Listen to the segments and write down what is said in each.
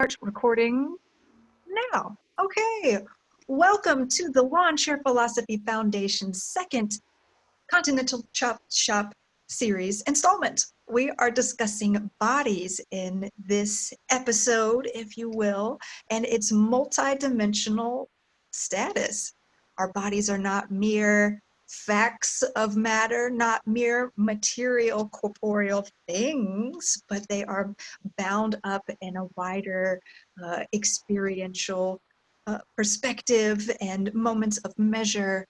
Start recording now. Okay, welcome to the Lawn Chair Philosophy Foundation's second Continental Chop Shop series installment. We are discussing bodies in this episode, if you will, and its multidimensional status. Our bodies are not mere facts of matter, not mere material corporeal things, but they are bound up in a wider experiential perspective and moments of measure,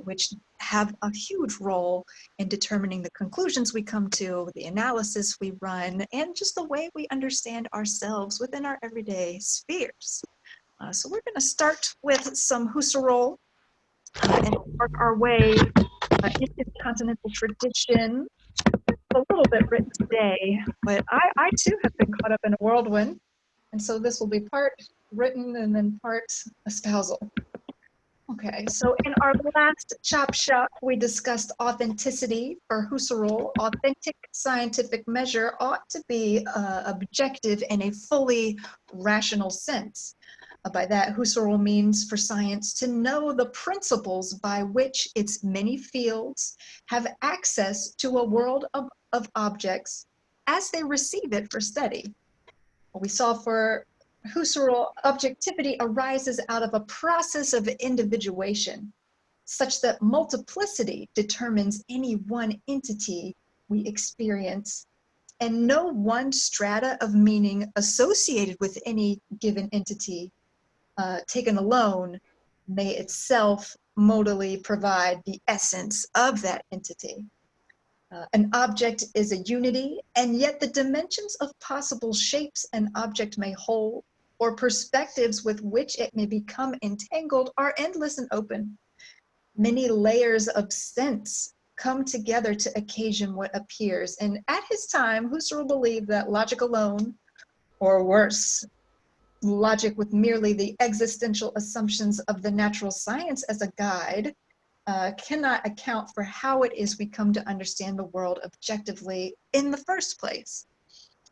which have a huge role in determining the conclusions we come to, the analysis we run, and just the way we understand ourselves within our everyday spheres. So we're going to start with some Husserl and work our way into the continental tradition. A little bit written today, but I too have been caught up in a whirlwind, and so this will be part written and then part espousal. Okay, so in our last chop shop, we discussed authenticity. For Husserl, authentic scientific measure ought to be objective in a fully rational sense. By that, Husserl means for science to know the principles by which its many fields have access to a world of objects as they receive it for study. We saw for Husserl, objectivity arises out of a process of individuation, such that multiplicity determines any one entity we experience, and no one strata of meaning associated with any given entity, taken alone, may itself modally provide the essence of that entity. An object is a unity, and yet the dimensions of possible shapes an object may hold, or perspectives with which it may become entangled, are endless and open. Many layers of sense come together to occasion what appears. And at his time, Husserl believed that logic alone, or worse, logic with merely the existential assumptions of the natural science as a guide, cannot account for how it is we come to understand the world objectively in the first place.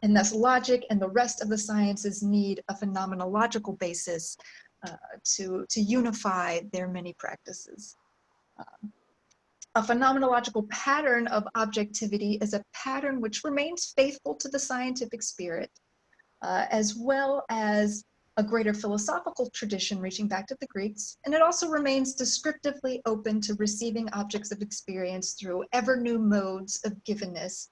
And thus logic and the rest of the sciences need a phenomenological basis to unify their many practices. A phenomenological pattern of objectivity is a pattern which remains faithful to the scientific spirit, as well as a greater philosophical tradition reaching back to the Greeks, and it also remains descriptively open to receiving objects of experience through ever new modes of givenness,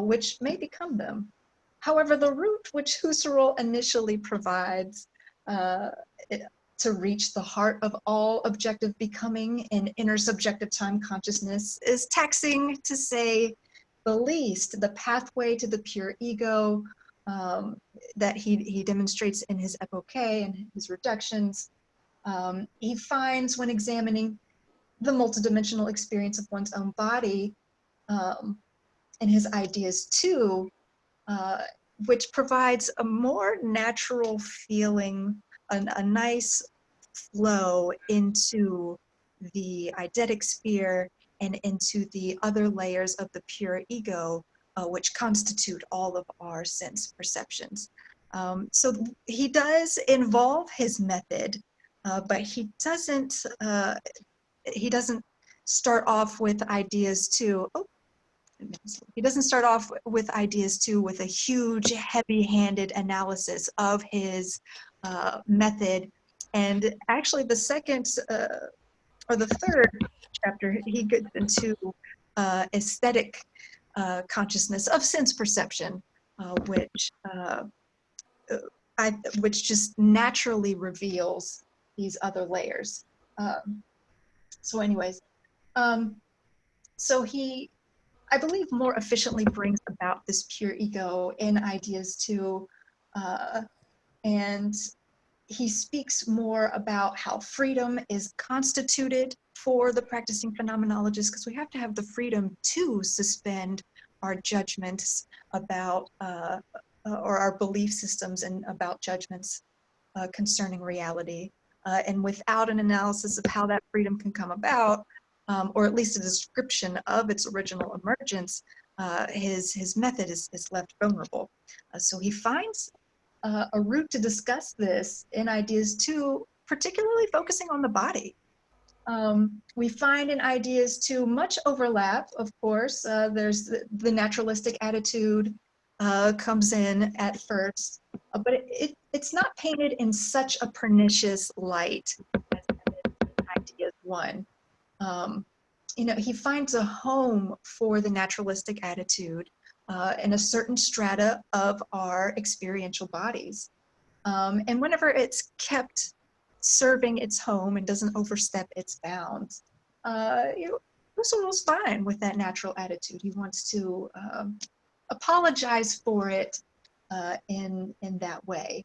which may become them. However, the route which Husserl initially provides to reach the heart of all objective becoming in intersubjective time consciousness is taxing, to say the least. The pathway to the pure ego that he demonstrates in his epoché and his reductions, he finds when examining the multidimensional experience of one's own body and his ideas too, which provides a more natural feeling, a nice flow into the eidetic sphere and into the other layers of the pure ego, which constitute all of our sense perceptions. So he does involve his method, but he doesn't start off with ideas too. He doesn't start off with ideas too with a huge, heavy-handed analysis of his method. And actually, the second or the third chapter, he gets into aesthetic consciousness of sense perception, which just naturally reveals these other layers. So anyways, so he, I believe, more efficiently brings about this pure ego in ideas too, and he speaks more about how freedom is constituted for the practicing phenomenologist, because we have to have the freedom to suspend our judgments about, or our belief systems and about judgments concerning reality. And without an analysis of how that freedom can come about, or at least a description of its original emergence, his method is left vulnerable. So he finds a route to discuss this in Ideas 2, particularly focusing on the body. We find in Ideas 2 much overlap, of course. There's the naturalistic attitude comes in at first, but it's not painted in such a pernicious light as in Ideas 1. You know, he finds a home for the naturalistic attitude in a certain strata of our experiential bodies. And whenever it's kept serving its home and doesn't overstep its bounds, Husserl's fine with that natural attitude. He wants to apologize for it in that way.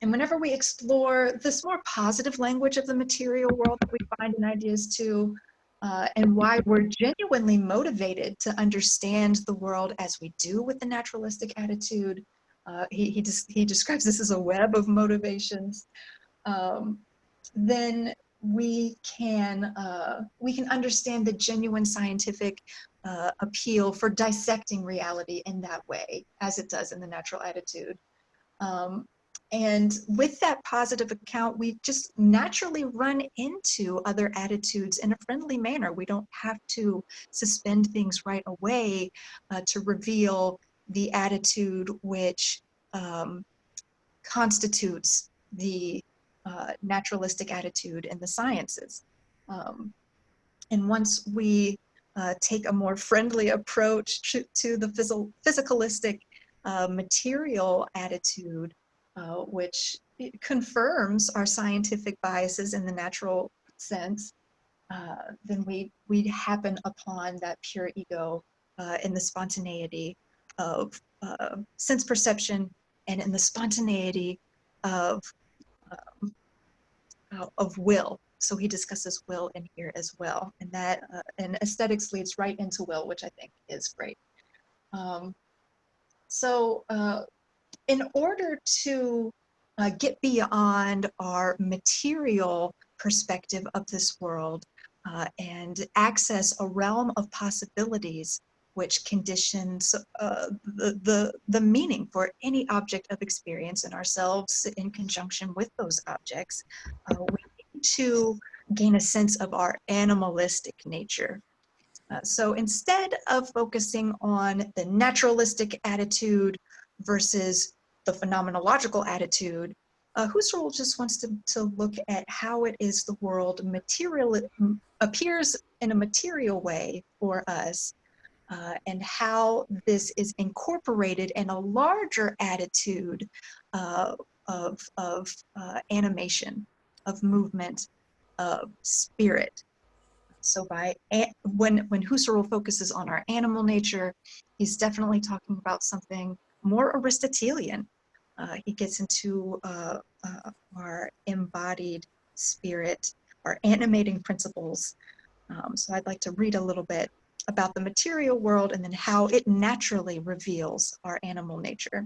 And whenever we explore this more positive language of the material world that we find in Ideas 2, and why we're genuinely motivated to understand the world as we do with the naturalistic attitude, he describes this as a web of motivations, then we can understand the genuine scientific appeal for dissecting reality in that way, as it does in the natural attitude. And with that positive account, we just naturally run into other attitudes in a friendly manner. We don't have to suspend things right away to reveal the attitude which constitutes the naturalistic attitude in the sciences. And once we take a more friendly approach to the physicalistic material attitude, which confirms our scientific biases in the natural sense, then we happen upon that pure ego in the spontaneity of sense perception and in the spontaneity of will. So he discusses will in here as well, and that and aesthetics leads right into will, which I think is great. In order to get beyond our material perspective of this world and access a realm of possibilities which conditions the meaning for any object of experience in ourselves in conjunction with those objects, we need to gain a sense of our animalistic nature. So instead of focusing on the naturalistic attitude versus the phenomenological attitude, Husserl just wants to look at how it is the world appears in a material way for us, and how this is incorporated in a larger attitude of animation, of movement, of spirit. So when Husserl focuses on our animal nature, he's definitely talking about something more Aristotelian. He gets into our embodied spirit, our animating principles. So I'd like to read a little bit about the material world and then how it naturally reveals our animal nature.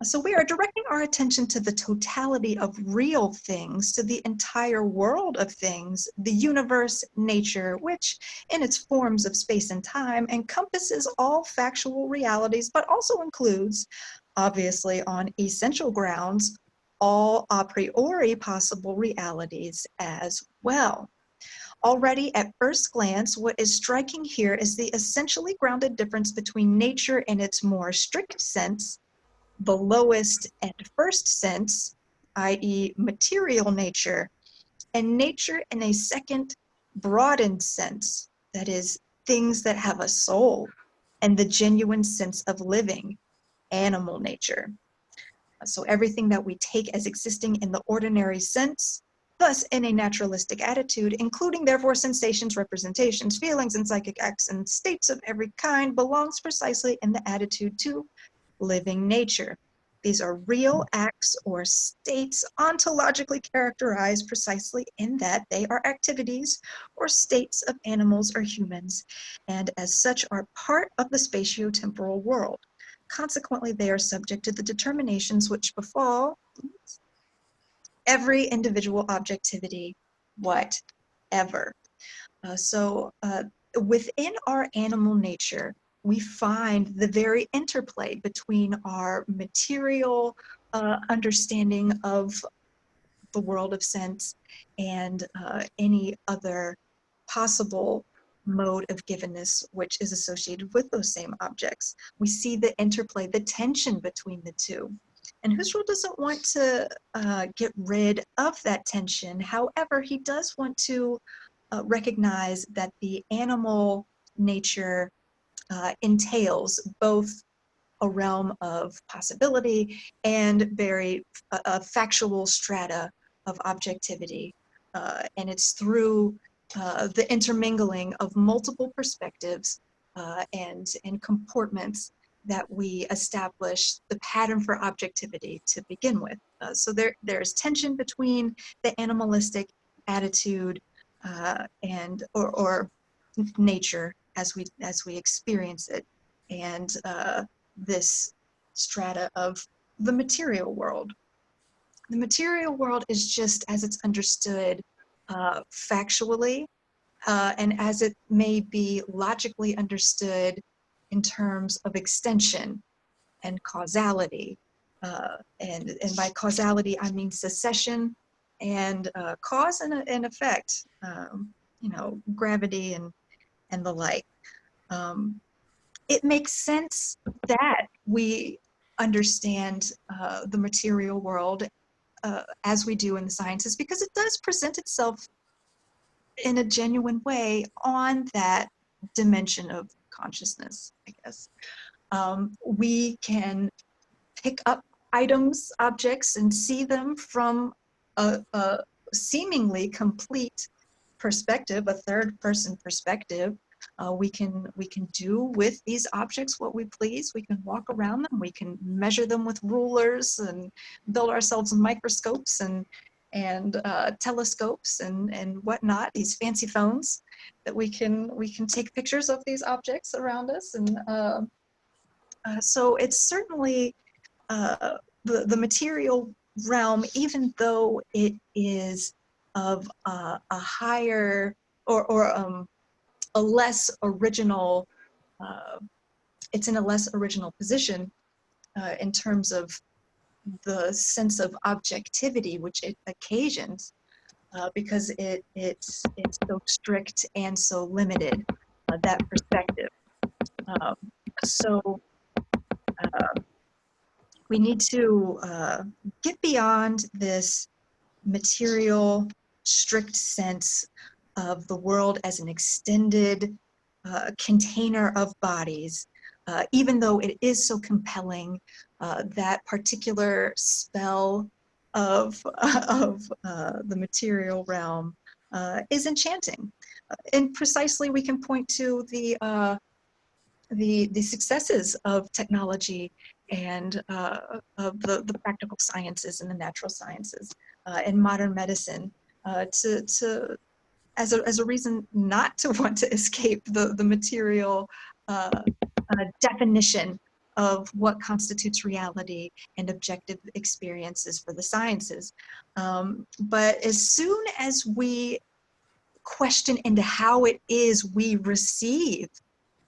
So we are directing our attention to the totality of real things, to the entire world of things, the universe, nature, which in its forms of space and time encompasses all factual realities, but also includes, obviously on essential grounds, all a priori possible realities as well. Already at first glance, what is striking here is the essentially grounded difference between nature in its more strict sense, the lowest and first sense, i.e. material nature, and nature in a second broadened sense, that is, things that have a soul and the genuine sense of living, animal nature. So everything that we take as existing in the ordinary sense, thus in a naturalistic attitude, including therefore sensations, representations, feelings, and psychic acts and states of every kind, belongs precisely in the attitude to living nature. These are real acts or states ontologically characterized precisely in that they are activities or states of animals or humans, and as such are part of the spatio-temporal world. Consequently, they are subject to the determinations which befall every individual objectivity whatever. Within our animal nature, we find the very interplay between our material understanding of the world of sense and any other possible mode of givenness which is associated with those same objects. We see the interplay, the tension between the two. And Husserl doesn't want to get rid of that tension. However, he does want to recognize that the animal nature entails both a realm of possibility and very factual strata of objectivity. And it's through the intermingling of multiple perspectives and comportments that we establish the pattern for objectivity to begin with. So there's tension between the animalistic attitude and or nature as we experience it, and this strata of the material world. The material world is just as it's understood factually, and as it may be logically understood in terms of extension and causality. And by causality, I mean succession and cause and effect, you know, gravity and the like. It makes sense that we understand the material world as we do in the sciences, because it does present itself in a genuine way on that dimension of consciousness, I guess. We can pick up items, objects, and see them from a seemingly complete perspective, a third-person perspective. We can do with these objects what we please. We can walk around them. We can measure them with rulers and build ourselves microscopes and telescopes and whatnot. These fancy phones that we can take pictures of these objects around us. And so it's certainly the material realm, even though it is of a higher or a less original, it's in a less original position in terms of the sense of objectivity which it occasions, because it's so strict and so limited, that perspective. So we need to get beyond this material, strict sense of the world as an extended container of bodies, even though it is so compelling. That particular spell of the material realm is enchanting, and precisely we can point to the successes of technology and of the practical sciences and the natural sciences and modern medicine as a reason not to want to escape the material definition of what constitutes reality and objective experiences for the sciences. But as soon as we question into how it is we receive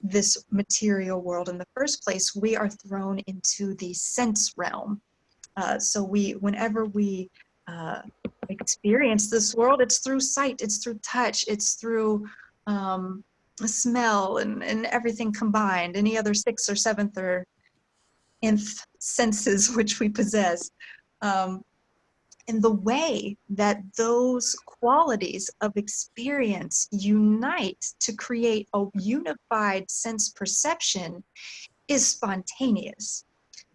this material world in the first place, we are thrown into the sense realm. So whenever we experience this world, it's through sight, it's through touch, it's through smell and everything combined, any other sixth or seventh or nth senses which we possess. And the way that those qualities of experience unite to create a unified sense perception is spontaneous.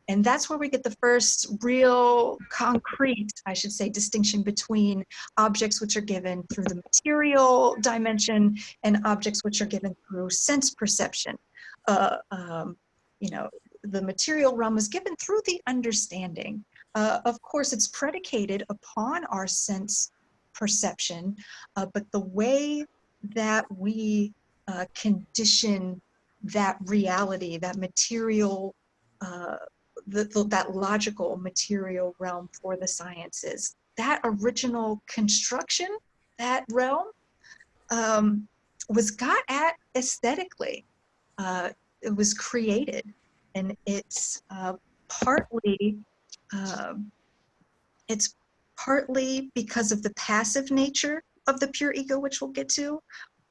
And that's where we get the first real concrete, I should say, distinction between objects which are given through the material dimension and objects which are given through sense perception. You know, the material realm is given through the understanding. Of course, it's predicated upon our sense perception, but the way that we condition that reality, that material, that logical material realm for the sciences, that original construction, that realm, was got at aesthetically. it was created, and partly uh, it's partly because of the passive nature of the pure ego, which we'll get to,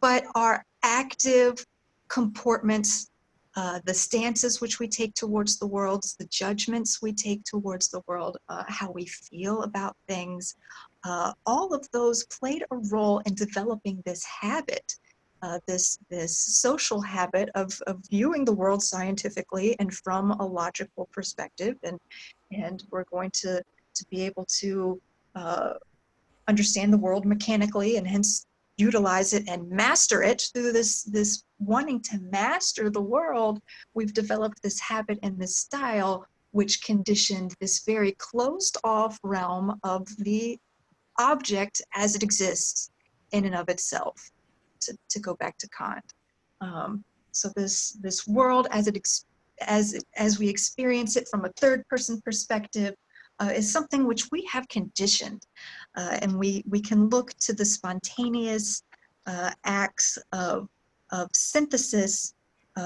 but our active comportments, the stances which we take towards the world, the judgments we take towards the world, how we feel about things, all of those played a role in developing this habit, this social habit of viewing the world scientifically and from a logical perspective, and we're going to be able to understand the world mechanically and hence utilize it and master it through this wanting to master the world. We've developed this habit and this style which conditioned this very closed off realm of the object as it exists in and of itself, to go back to Kant. So this world as we experience it from a third person perspective is something which we have conditioned, and we can look to the spontaneous acts of synthesis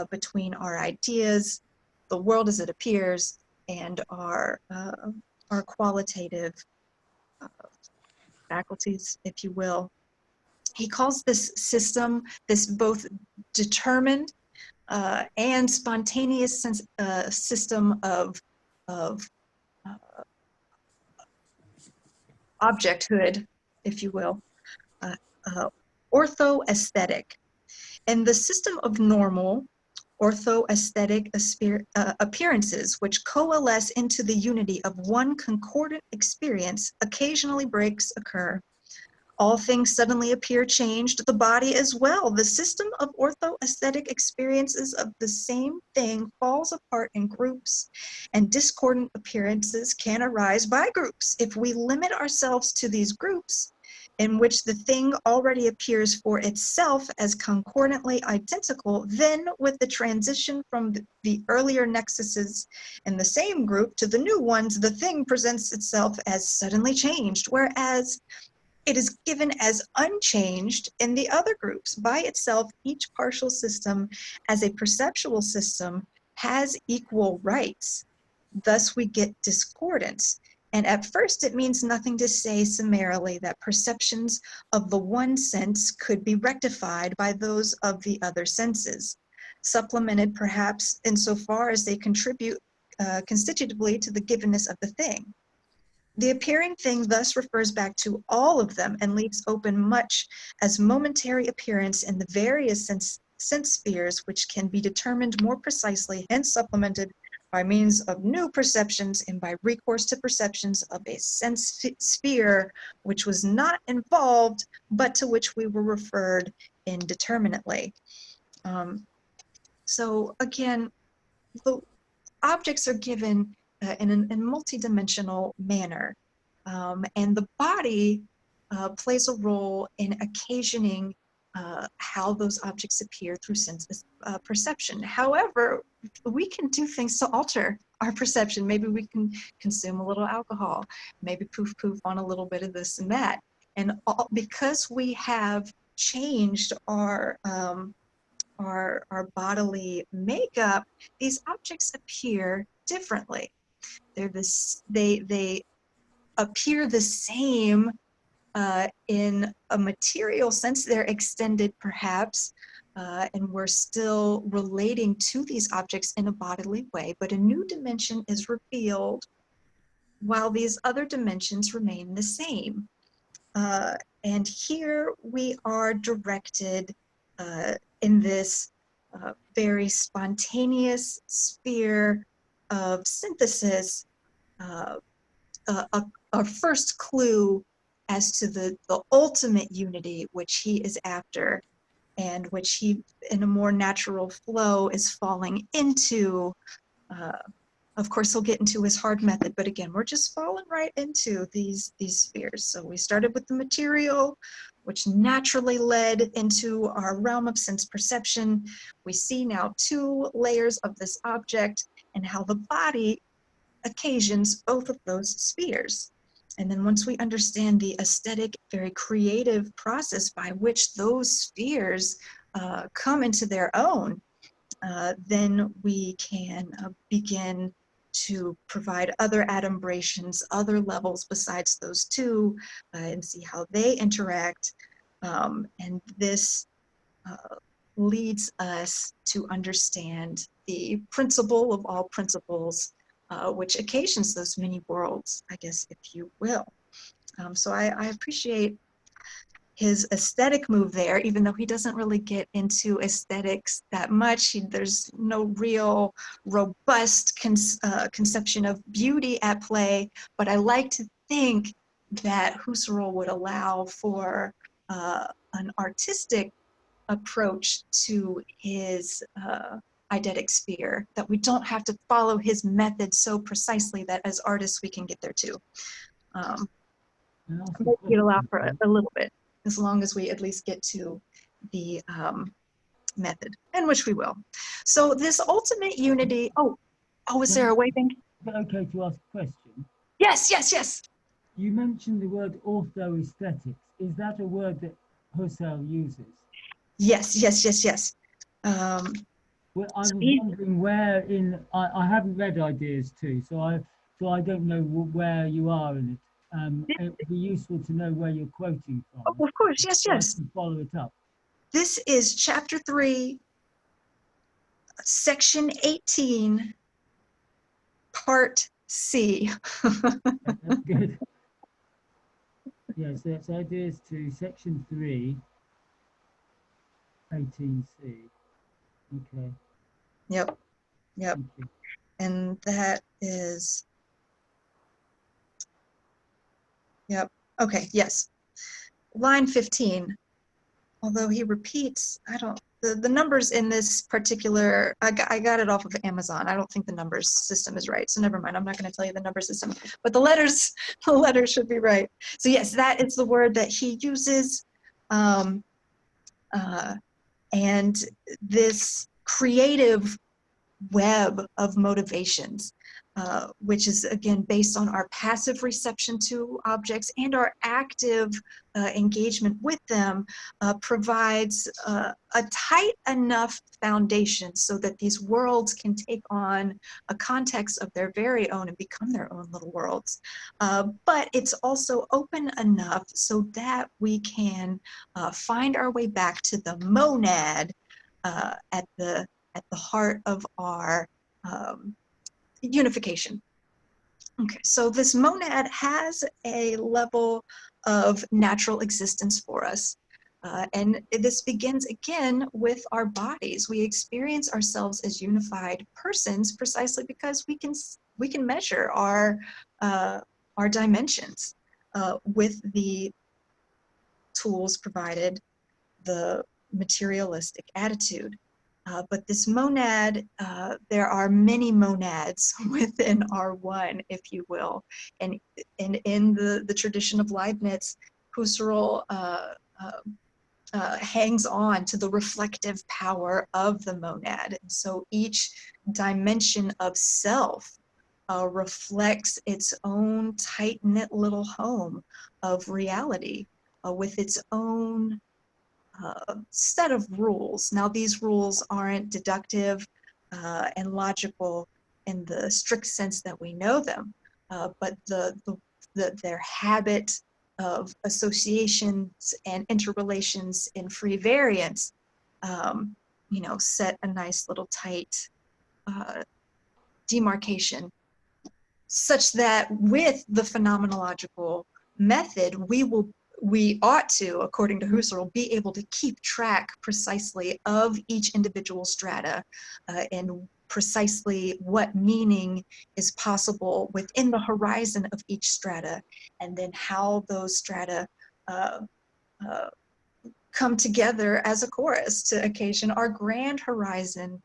between our ideas, the world as it appears, and our qualitative faculties, if you will. He calls this system, this both determined and spontaneous system of objecthood, if you will, ortho-aesthetic. And the system of normal ortho-aesthetic appearances which coalesce into the unity of one concordant experience, occasionally breaks occur. All things suddenly appear changed, the body as well. The system of ortho-aesthetic experiences of the same thing falls apart in groups, and discordant appearances can arise by groups. If we limit ourselves to these groups, in which the thing already appears for itself as concordantly identical, then with the transition from the earlier nexuses in the same group to the new ones, the thing presents itself as suddenly changed, whereas it is given as unchanged in the other groups. By itself, each partial system as a perceptual system has equal rights. Thus we get discordance. And at first it means nothing to say summarily that perceptions of the one sense could be rectified by those of the other senses, supplemented perhaps insofar as they contribute constitutively to the givenness of the thing. The appearing thing thus refers back to all of them and leaves open much as momentary appearance in the various sense spheres which can be determined more precisely, hence supplemented by means of new perceptions and by recourse to perceptions of a sense sphere which was not involved, but to which we were referred indeterminately. So again, the objects are given in a multidimensional manner, and the body plays a role in occasioning how those objects appear through sense perception. However, we can do things to alter our perception. Maybe we can consume a little alcohol, maybe poof on a little bit of this and that. And because we have changed our bodily makeup, these objects appear differently. They appear the same in a material sense. They're extended perhaps, and we're still relating to these objects in a bodily way, but a new dimension is revealed while these other dimensions remain the same. And here we are directed in this very spontaneous sphere of synthesis, a first clue as to the ultimate unity which he is after, and which he, in a more natural flow, is falling into. Of course, he'll get into his hard method, but again, we're just falling right into these spheres. So we started with the material, which naturally led into our realm of sense perception. We see now two layers of this object and how the body occasions both of those spheres. And then once we understand the aesthetic, very creative process by which those spheres come into their own, then we can begin to provide other adumbrations, other levels besides those two, and see how they interact. And this leads us to understand the principle of all principles, which occasions those many worlds, I guess, if you will. So I appreciate his aesthetic move there, even though he doesn't really get into aesthetics that much. There's no real robust conception of beauty at play, but I like to think that Husserl would allow for an artistic approach to his eidetic sphere, that we don't have to follow his method so precisely that as artists we can get there too. He'd allow for a little bit, as long as we at least get to the method, and which we will. So this ultimate unity, is there a waving? Is it okay to ask a question? Yes, yes, yes. You mentioned the word orthoaesthetics. Is that a word that Husserl uses? Yes, yes, yes, yes. Well, I was wondering where in, I haven't read Ideas 2, so I don't know where you are in it. It would be useful to know where you're quoting from. Oh, of course, yes, yes. I can follow it up. This is chapter 3, section 18, part C. That's good. Yeah, so it's Ideas 2, section 3, 18C. Okay. Yep, yep. And that is, yep, okay, yes. Line 15, although he repeats, the numbers in this particular, I got it off of Amazon. I don't think the numbers system is right, so never mind. I'm not going to tell you the number system, but the letters should be right. So yes, that is the word that he uses. And this creative web of motivations, which is again based on our passive reception to objects and our active engagement with them, provides a tight enough foundation so that these worlds can take on a context of their very own and become their own little worlds. But it's also open enough so that we can find our way back to the monad at the heart of our unification. Okay, so this monad has a level of natural existence for us. And this begins again with our bodies. We experience ourselves as unified persons precisely because we can measure our dimensions with the tools provided, the materialistic attitude. But this monad, there are many monads within our one, if you will. And in the tradition of Leibniz, Husserl hangs on to the reflective power of the monad. And so each dimension of self reflects its own tight-knit little home of reality with its own set of rules. Now, these rules aren't deductive and logical in the strict sense that we know them, but their habit of associations and interrelations in free variance, set a nice little tight demarcation, such that with the phenomenological method, we ought to, according to Husserl, be able to keep track precisely of each individual strata and precisely what meaning is possible within the horizon of each strata, and then how those strata come together as a chorus to occasion our grand horizon,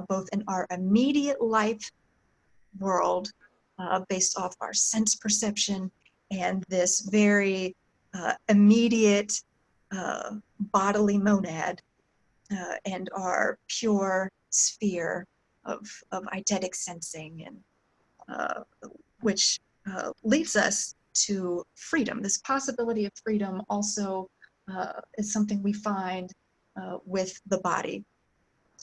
both in our immediate life world, based off our sense perception, and this very immediate bodily monad, and our pure sphere of eidetic sensing, and which leads us to freedom. This possibility of freedom also is something we find with the body.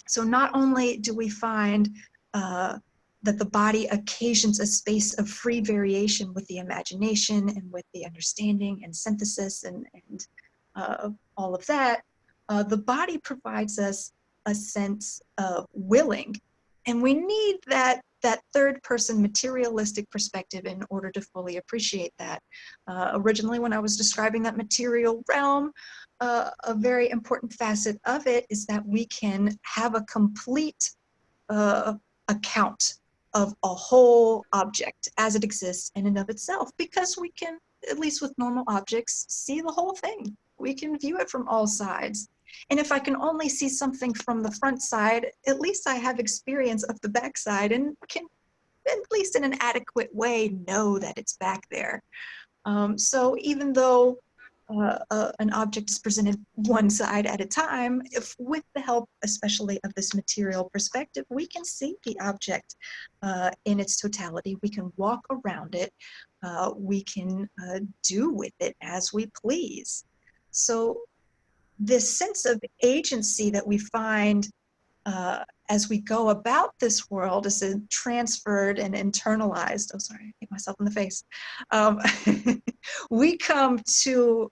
So not only do we find that the body occasions a space of free variation with the imagination and with the understanding and synthesis and all of that, the body provides us a sense of willing. And we need that third person materialistic perspective in order to fully appreciate that. Originally, when I was describing that material realm, a very important facet of it is that we can have a complete account of a whole object as it exists in and of itself, because we can, at least with normal objects, see the whole thing. We can view it from all sides. And if I can only see something from the front side, at least I have experience of the back side and can, at least in an adequate way, know that it's back there. So even though an object is presented one side at a time, if with the help especially of this material perspective, we can see the object in its totality, we can walk around it, we can do with it as we please. So this sense of agency that we find as we go about this world is transferred and internalized. Oh, sorry, I hit myself in the face. We come to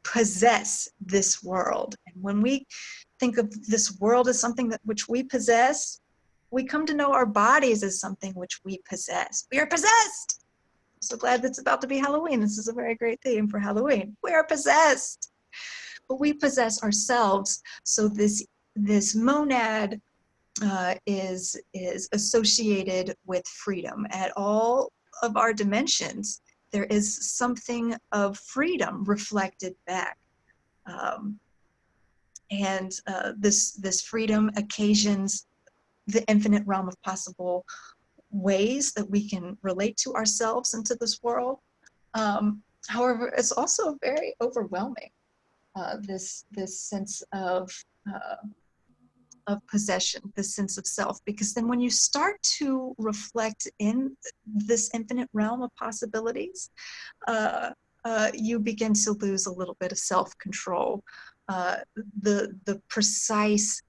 possess this world. And when we think of this world as something that which we possess, we come to know our bodies as something which we possess. We are possessed. I'm so glad that's about to be Halloween. This is a very great theme for Halloween. We are possessed. But we possess ourselves. So this monad is associated with freedom. At all of our dimensions, there is something of freedom reflected back. This freedom occasions the infinite realm of possible ways that we can relate to ourselves and to this world. However, it's also very overwhelming. This sense of possession, this sense of self, because then when you start to reflect in this infinite realm of possibilities, you begin to lose a little bit of self-control. The precise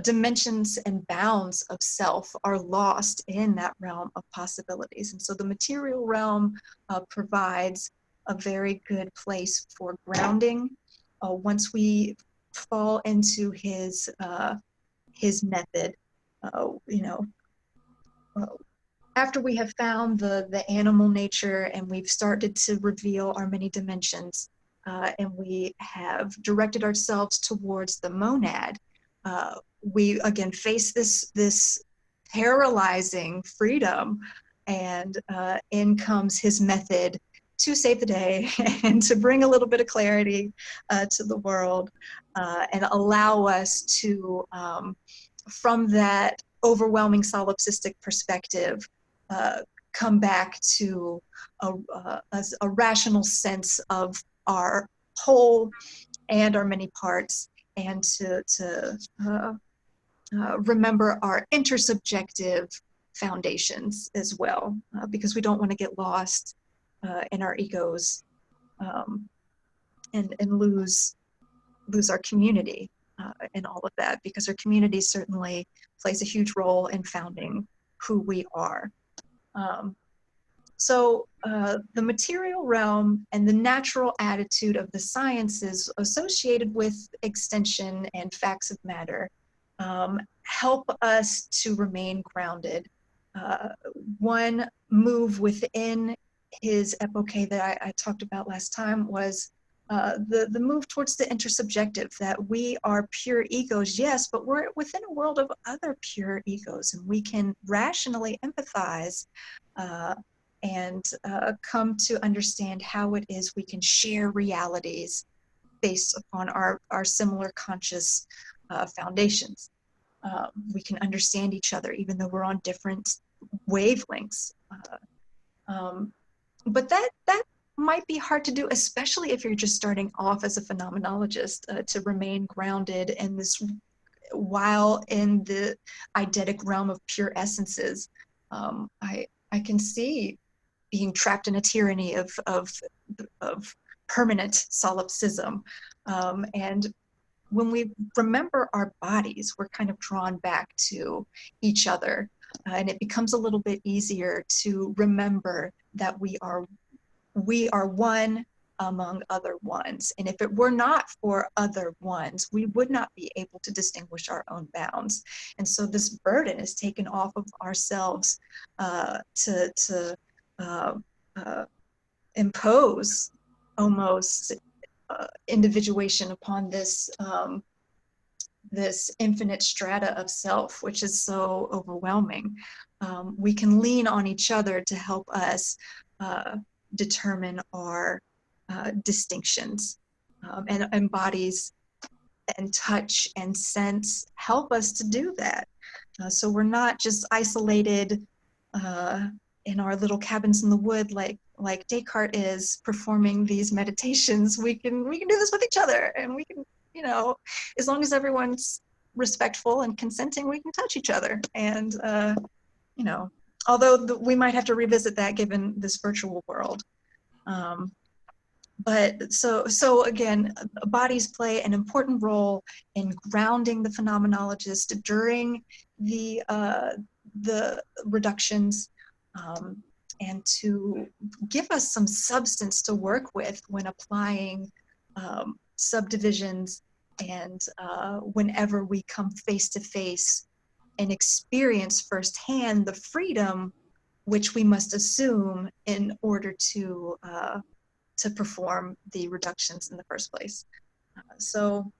dimensions and bounds of self are lost in that realm of possibilities. And so the material realm provides a very good place for grounding. Once we fall into his method, after we have found the animal nature and we've started to reveal our many dimensions, and we have directed ourselves towards the monad, we again face this paralyzing freedom, and in comes his method to save the day and to bring a little bit of clarity to the world, and allow us to, from that overwhelming solipsistic perspective, come back to a rational sense of our whole and our many parts, and to remember our intersubjective foundations as well, because we don't want to get lost in our egos, and lose our community in all of that, because our community certainly plays a huge role in founding who we are. So the material realm and the natural attitude of the sciences associated with extension and facts of matter help us to remain grounded. One move within his epoche that I talked about last time was the move towards the intersubjective, that we are pure egos, yes, but we're within a world of other pure egos, and we can rationally empathize and come to understand how it is we can share realities based upon our similar conscious foundations. We can understand each other even though we're on different wavelengths. But that might be hard to do, especially if you're just starting off as a phenomenologist, to remain grounded in this, while in the eidetic realm of pure essences. I can see being trapped in a tyranny of permanent solipsism, And when we remember our bodies, we're kind of drawn back to each other. And it becomes a little bit easier to remember that we are one among other ones. And if it were not for other ones, we would not be able to distinguish our own bounds. And so this burden is taken off of ourselves to impose almost individuation upon this this infinite strata of self, which is so overwhelming. We can lean on each other to help us determine our distinctions, and bodies and touch and sense help us to do that. So we're not just isolated in our little cabins in the wood like Descartes is performing these meditations. We can do this with each other, and we can, you know, as long as everyone's respectful and consenting, we can touch each other. And you know, although we might have to revisit that given this virtual world. But so again, bodies play an important role in grounding the phenomenologist during the reductions, and to give us some substance to work with when applying subdivisions, and whenever we come face to face and experience firsthand the freedom which we must assume in order to perform the reductions in the first place. So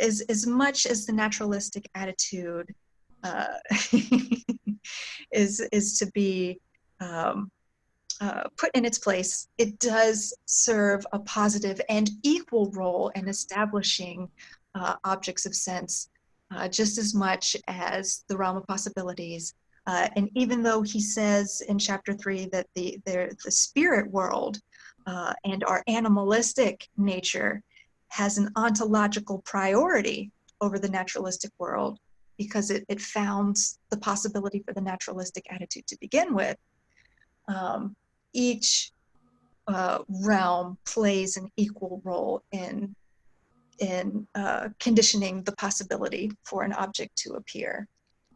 as much as the naturalistic attitude is to be put in its place, it does serve a positive and equal role in establishing objects of sense, just as much as the realm of possibilities. And even though he says in chapter 3 that the spirit world and our animalistic nature has an ontological priority over the naturalistic world, because it founds the possibility for the naturalistic attitude to begin with, each realm plays an equal role in conditioning the possibility for an object to appear.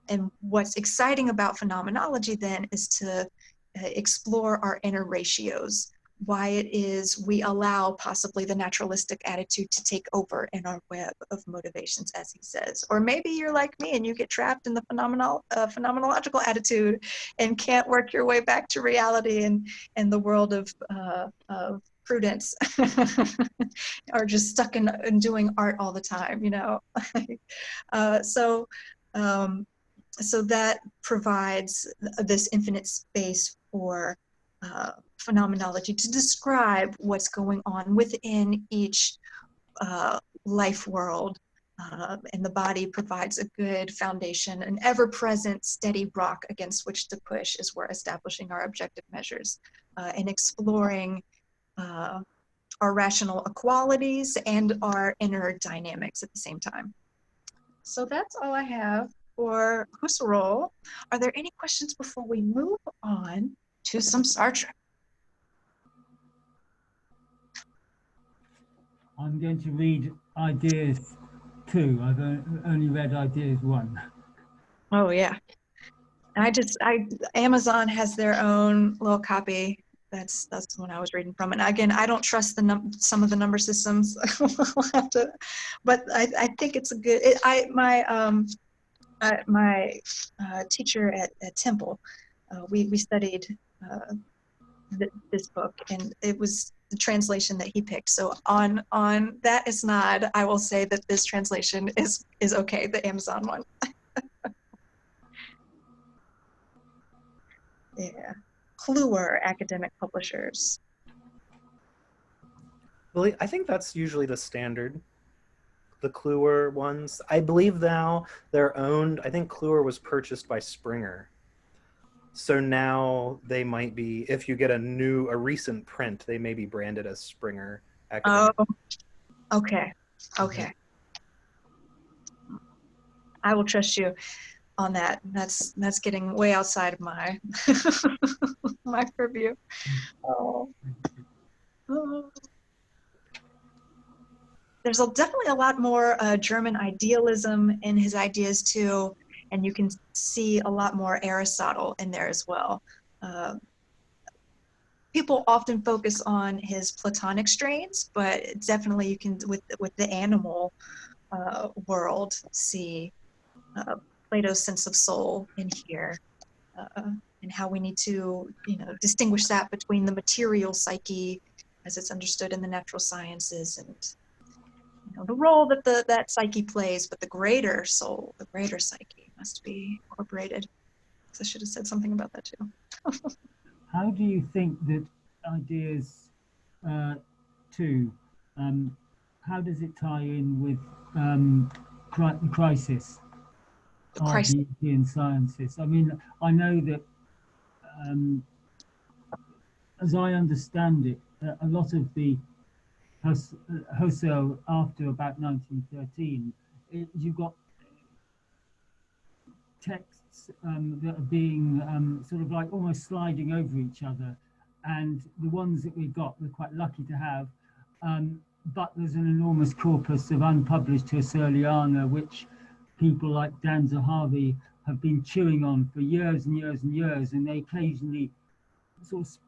And what's exciting about phenomenology then is to explore our inner ratios, why it is we allow possibly the naturalistic attitude to take over in our web of motivations, as he says. Or maybe you're like me and you get trapped in the phenomenological attitude and can't work your way back to reality and the world of prudence, or just stuck in doing art all the time, you know. So that provides this infinite space for phenomenology to describe what's going on within each life world. And the body provides a good foundation, an ever-present steady rock against which to push as we're establishing our objective measures, and exploring our rational equalities and our inner dynamics at the same time. So that's all I have for Husserl. Are there any questions before we move on to some Sartre? I'm going to read Ideas 2. I've only read Ideas 1. Oh yeah. Amazon has their own little copy. That's the one I was reading from. And again, I don't trust some of the number systems. We'll have to, but I think it's a good. My teacher at Temple, we studied this book, and it was the translation that he picked. So on that isnad, I will say that this translation is okay, the Amazon one. Yeah. Kluwer Academic Publishers. Well, I think that's usually the standard. The Kluwer ones, I believe now they're owned. I think Kluwer was purchased by Springer, so now they might be. If you get a recent print, they may be branded as Springer Academic. Oh, okay. I will trust you on that. That's getting way outside of my my purview. Oh. definitely a lot more German idealism in his ideas too, and you can see a lot more Aristotle in there as well. People often focus on his Platonic strains, but definitely you can, with the animal world, see Plato's sense of soul in here, and how we need to, distinguish that between the material psyche as it's understood in the natural sciences, and the role that that psyche plays, but the greater soul, the greater psyche must be incorporated. So I should have said something about that too. How do you think that ideas two, how does it tie in with the crisis The of crisis. European sciences? I mean, I know that, as I understand it, a lot of the Husserl after about 1913, you've got texts that are being sort of like almost sliding over each other, and the ones that we've got we're quite lucky to have, but there's an enormous corpus of unpublished Husserliana which people like Dan Zahavi have been chewing on for years and years and years, and they occasionally sort of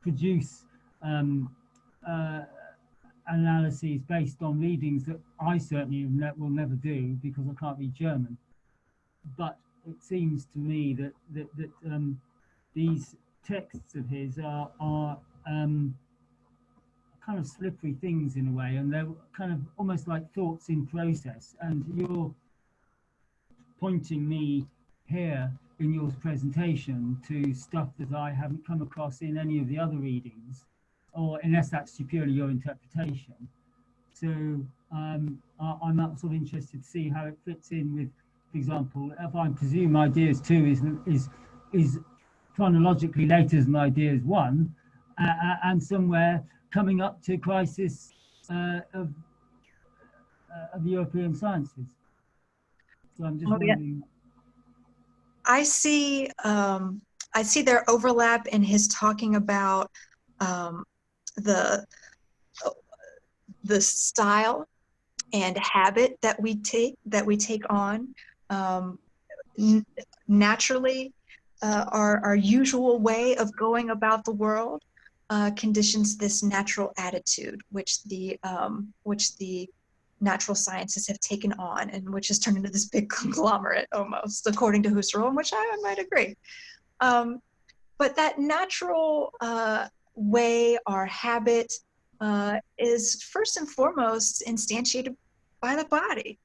produce analyses based on readings that I certainly will never do because I can't read German. But it seems to me that these texts of his are kind of slippery things in a way, and they're kind of almost like thoughts in process. And you're pointing me here in your presentation to stuff that I haven't come across in any of the other readings, or unless that's purely your interpretation. So I'm sort of interested to see how it fits in with, for example, if I presume ideas two is chronologically later than ideas one, and somewhere coming up to crisis of European sciences. So I'm just wondering. I see their overlap in his talking about the style and habit that we take on naturally. Our usual way of going about the world conditions this natural attitude, which the natural sciences have taken on, and which has turned into this big conglomerate almost, according to Husserl, which I might agree. But that natural way, our habit, is first and foremost instantiated by the body.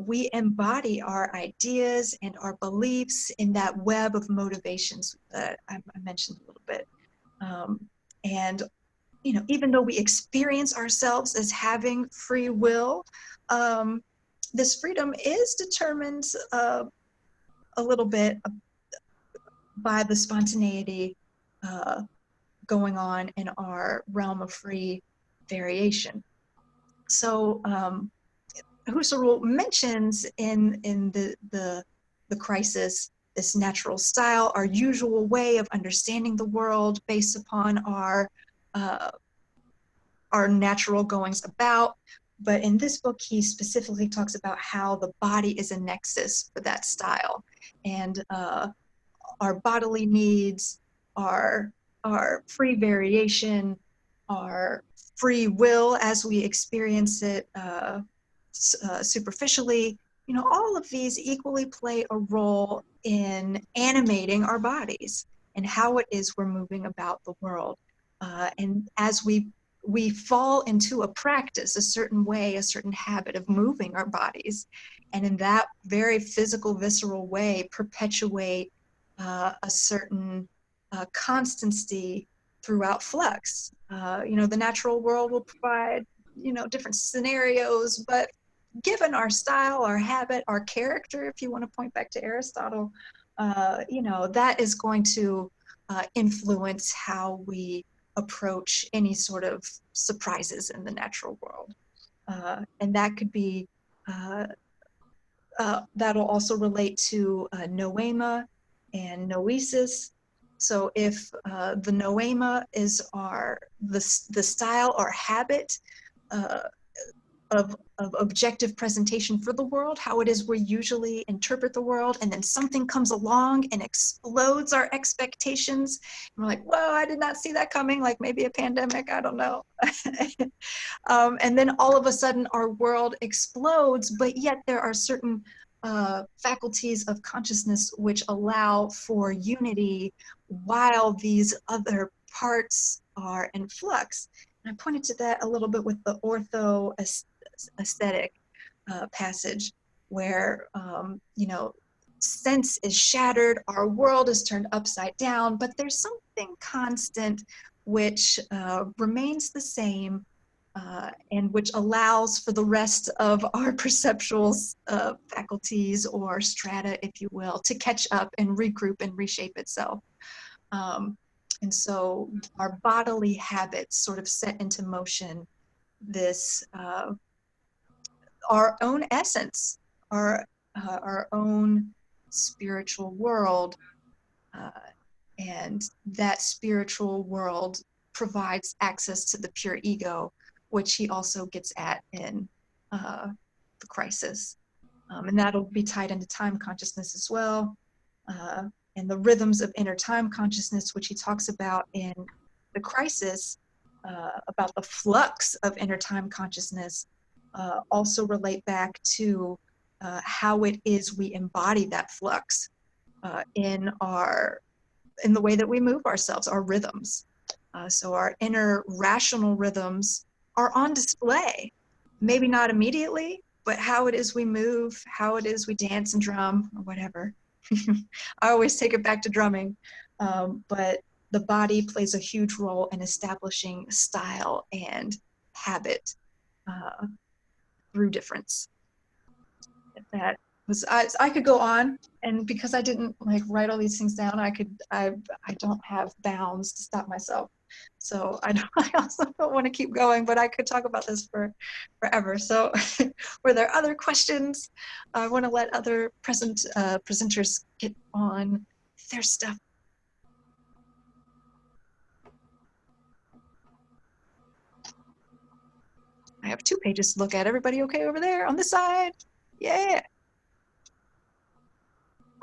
We embody our ideas and our beliefs in that web of motivations that I mentioned a little bit. And even though we experience ourselves as having free will, this freedom is determined a little bit by the spontaneity going on in our realm of free variation. So Husserl mentions in the crisis this natural style, our usual way of understanding the world based upon our natural goings about. But in this book, he specifically talks about how the body is a nexus for that style, and our bodily needs, our free variation, our free will as we experience it superficially, all of these equally play a role in animating our bodies and how it is we're moving about the world. And as we fall into a practice, a certain way, a certain habit of moving our bodies, and in that very physical, visceral way, perpetuate a certain constancy throughout flux. The natural world will provide, different scenarios, but given our style, our habit, our character, if you want to point back to Aristotle, that is going to influence how we approach any sort of surprises in the natural world. And that could be, that'll also relate to noema and noesis. So if the noema is the style or habit of objective presentation for the world, how it is we usually interpret the world, and then something comes along and explodes our expectations. And we're like, whoa, I did not see that coming, like maybe a pandemic, I don't know. And then all of a sudden our world explodes, but yet there are certain faculties of consciousness which allow for unity while these other parts are in flux. And I pointed to that a little bit with the ortho aesthetic passage, where you know, sense is shattered, our world is turned upside down, but there's something constant which remains the same, and which allows for the rest of our perceptual faculties or strata, if you will, to catch up and regroup and reshape itself. And so our bodily habits sort of set into motion this, our own essence, our own spiritual world, and that spiritual world provides access to the pure ego, which he also gets at in the crisis. And that'll be tied into time consciousness as well. And the rhythms of inner time consciousness, which he talks about in the crisis, about the flux of inner time consciousness, also relate back to how it is we embody that flux in the way that we move ourselves, our rhythms. So our inner rational rhythms are on display, maybe not immediately, but how it is we move, how it is we dance and drum or whatever. I always take it back to drumming, but the body plays a huge role in establishing style and habit through difference. That was, I could go on, and because I didn't like write all these things down, I don't have bounds to stop myself. So I also don't want to keep going, but I could talk about this forever. So were there other questions? I want to let other presenters get on their stuff. I have 2 pages to look at. Everybody okay over there on this side? Yeah.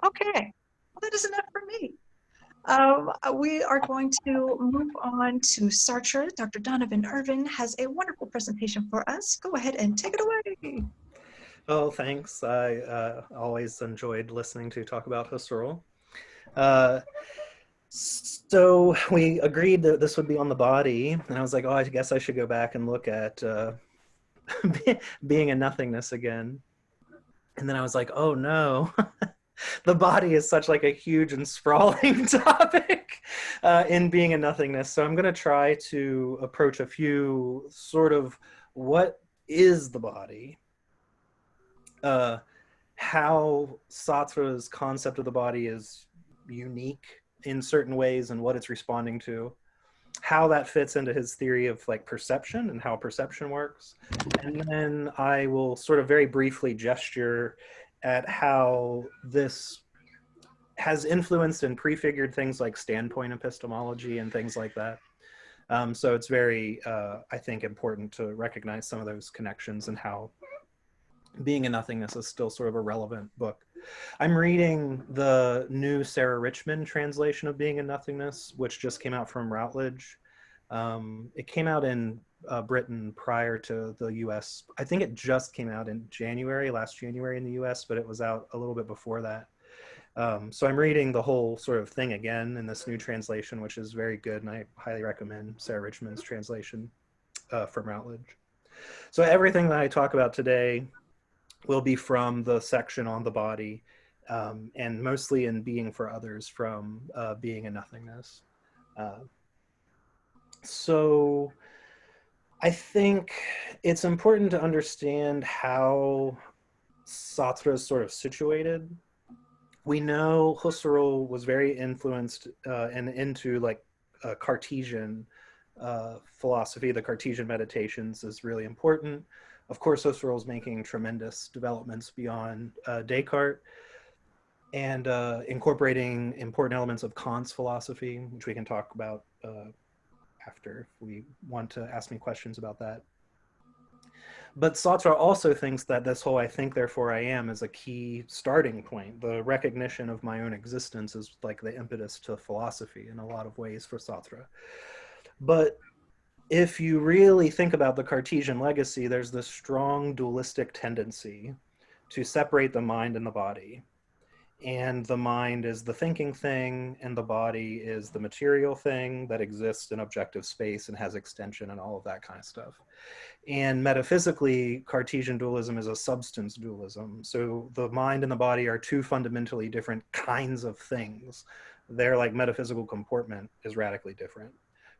Okay. Well, that is enough for me. We are going to move on to Sartre. Dr. Donovan Irven has a wonderful presentation for us. Go ahead and take it away. Oh, thanks. I always enjoyed listening to talk about Husserl. So we agreed that this would be on the body, and I was like, oh, I guess I should go back and look at being a nothingness again. And then I was like, oh no. The body is such like a huge and sprawling topic in being a nothingness. So I'm going to try to approach a few sort of what is the body, how Sartre's concept of the body is unique in certain ways and what it's responding to, how that fits into his theory of like perception and how perception works. And then I will sort of very briefly gesture at how this has influenced and prefigured things like standpoint epistemology and things like that. So it's very, I think, important to recognize some of those connections and how Being a Nothingness is still sort of a relevant book. I'm reading the new Sarah Richmond translation of Being a Nothingness, which just came out from Routledge. It came out in Britain prior to the US. I think it just came out in last January in the US, but it was out a little bit before that. So I'm reading the whole sort of thing again in this new translation, which is very good, and I highly recommend Sarah Richmond's translation from Routledge. So everything that I talk about today will be from the section on the body, and mostly in Being for Others from Being a Nothingness. So I think it's important to understand how Sartre is sort of situated. We know Husserl was very influenced and into like Cartesian philosophy. The Cartesian meditations is really important. Of course, Husserl is making tremendous developments beyond Descartes and incorporating important elements of Kant's philosophy, which we can talk about after if we want to ask me questions about that. But Sartre also thinks that this whole I think, therefore I am is a key starting point. The recognition of my own existence is like the impetus to philosophy in a lot of ways for Sartre. But if you really think about the Cartesian legacy, there's this strong dualistic tendency to separate the mind and the body. And the mind is the thinking thing, and the body is the material thing that exists in objective space and has extension and all of that kind of stuff. And metaphysically, Cartesian dualism is a substance dualism. So the mind and the body are two fundamentally different kinds of things. Their like metaphysical comportment is radically different,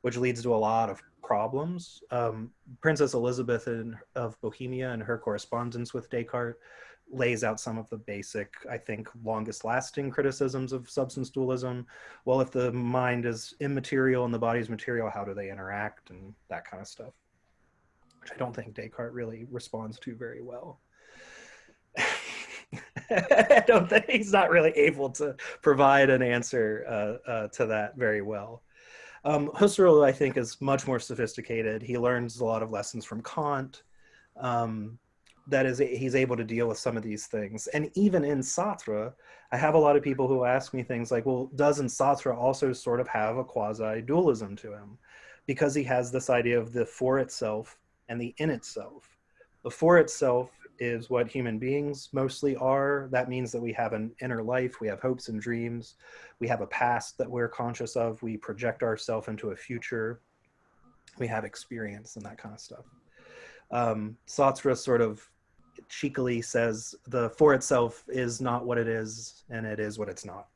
which leads to a lot of problems. Princess Elizabeth of Bohemia, in her correspondence with Descartes, lays out some of the basic, I think, longest lasting criticisms of substance dualism. Well, if the mind is immaterial and the body is material, how do they interact and that kind of stuff, which I don't think Descartes really responds to very well. I don't think he's not really able to provide an answer to that very well. Husserl, I think, is much more sophisticated. He learns a lot of lessons from Kant. That is, he's able to deal with some of these things. And even in Sartre, I have a lot of people who ask me things like, well, doesn't Sartre also sort of have a quasi-dualism to him? Because he has this idea of the for itself and the in itself. The for itself is what human beings mostly are. That means that we have an inner life, we have hopes and dreams, we have a past that we're conscious of, we project ourselves into a future, we have experience and that kind of stuff. Sartre sort of cheekily says the for itself is not what it is, and it is what it's not.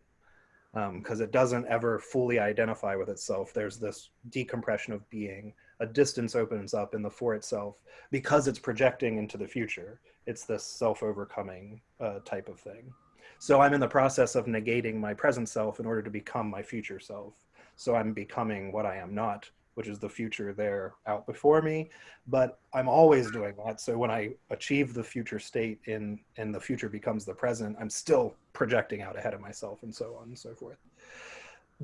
Because it doesn't ever fully identify with itself. There's this decompression of being. A distance opens up in the for itself because it's projecting into the future. It's this self-overcoming type of thing. So I'm in the process of negating my present self in order to become my future self. So I'm becoming what I am not, which is the future there out before me, but I'm always doing that. So when I achieve the future state and the future becomes the present, I'm still projecting out ahead of myself and so on and so forth.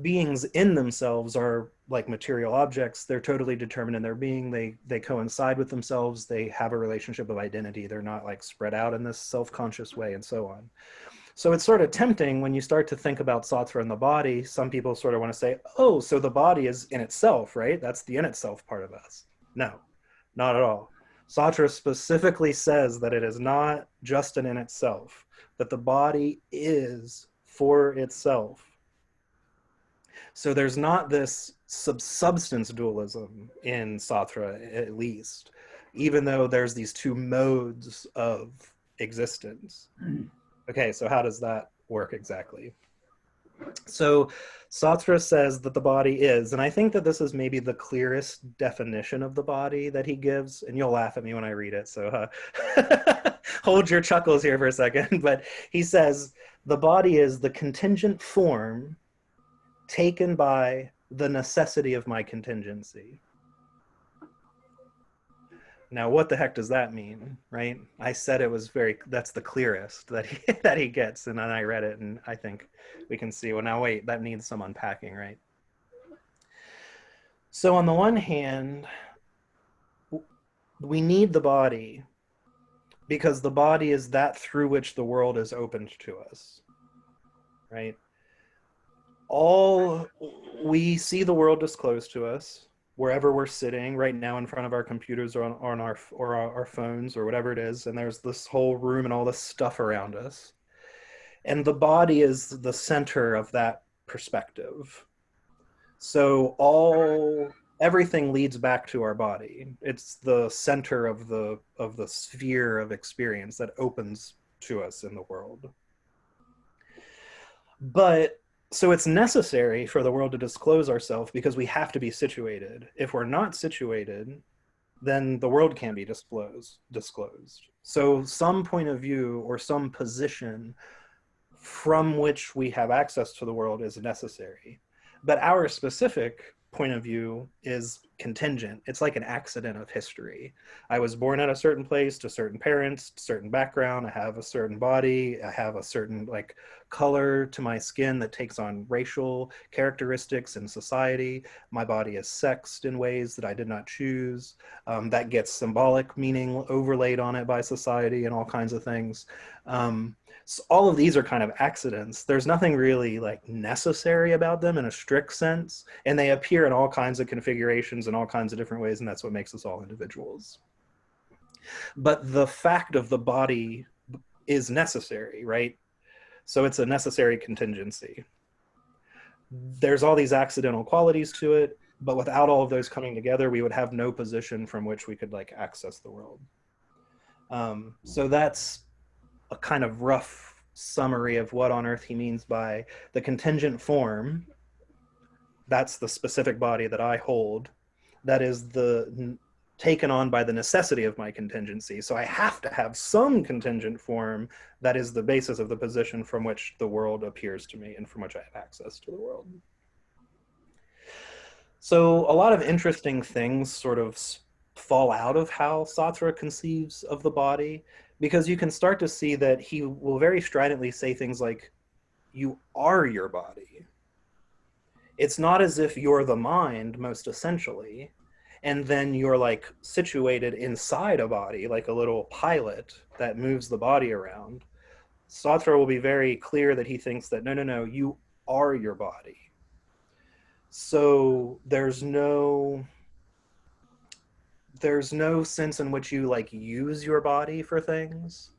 Beings in themselves are like material objects. They're totally determined in their being. They coincide with themselves. They have a relationship of identity. They're not like spread out in this self-conscious way and so on. So it's sort of tempting when you start to think about Sartre and the body. Some people sort of want to say, oh, so the body is in itself, right? That's the in itself part of us. No, not at all. Sartre specifically says that it is not just an in itself, that the body is for itself. So there's not this substance dualism in Sartre, at least, even though there's these two modes of existence. Okay, so how does that work exactly? So Sartre says that the body is, and I think that this is maybe the clearest definition of the body that he gives, and you'll laugh at me when I read it, so hold your chuckles here for a second, but he says, the body is the contingent form taken by the necessity of my contingency. Now, what the heck does that mean, right? I said it was that's the clearest that he gets, and then I read it, and I think we can see, well, now wait, that needs some unpacking, right? So on the one hand, we need the body because the body is that through which the world is opened to us, right? We see the world disclosed to us wherever we're sitting right now in front of our computers or on our phones or whatever it is, and there's this whole room and all this stuff around us. And the body is the center of that perspective. So everything leads back to our body. It's the center of the sphere of experience that opens to us in the world. But so it's necessary for the world to disclose ourselves because we have to be situated. If we're not situated, then the world can't be disclosed. So some point of view or some position from which we have access to the world is necessary. But our specific point of view is contingent. It's like an accident of history. I was born at a certain place to certain parents, certain background. I have a certain body. I have a certain like color to my skin that takes on racial characteristics in society. My body is sexed in ways that I did not choose. That gets symbolic meaning overlaid on it by society and all kinds of things. So all of these are kind of accidents. There's nothing really like necessary about them in a strict sense, and they appear in all kinds of configurations in all kinds of different ways, and that's what makes us all individuals. But the fact of the body is necessary, right? So it's a necessary contingency. There's all these accidental qualities to it, but without all of those coming together, we would have no position from which we could like access the world. So that's a kind of rough summary of what on earth he means by the contingent form. That's the specific body that I hold. That is the taken on by the necessity of my contingency. So I have to have some contingent form that is the basis of the position from which the world appears to me and from which I have access to the world. So a lot of interesting things sort of fall out of how Sartre conceives of the body, because you can start to see that he will very stridently say things like, you are your body. It's not as if you're the mind, most essentially, and then you're like situated inside a body, like a little pilot that moves the body around. Sartre will be very clear that he thinks that, no, you are your body. So there's no sense in which you like use your body for things.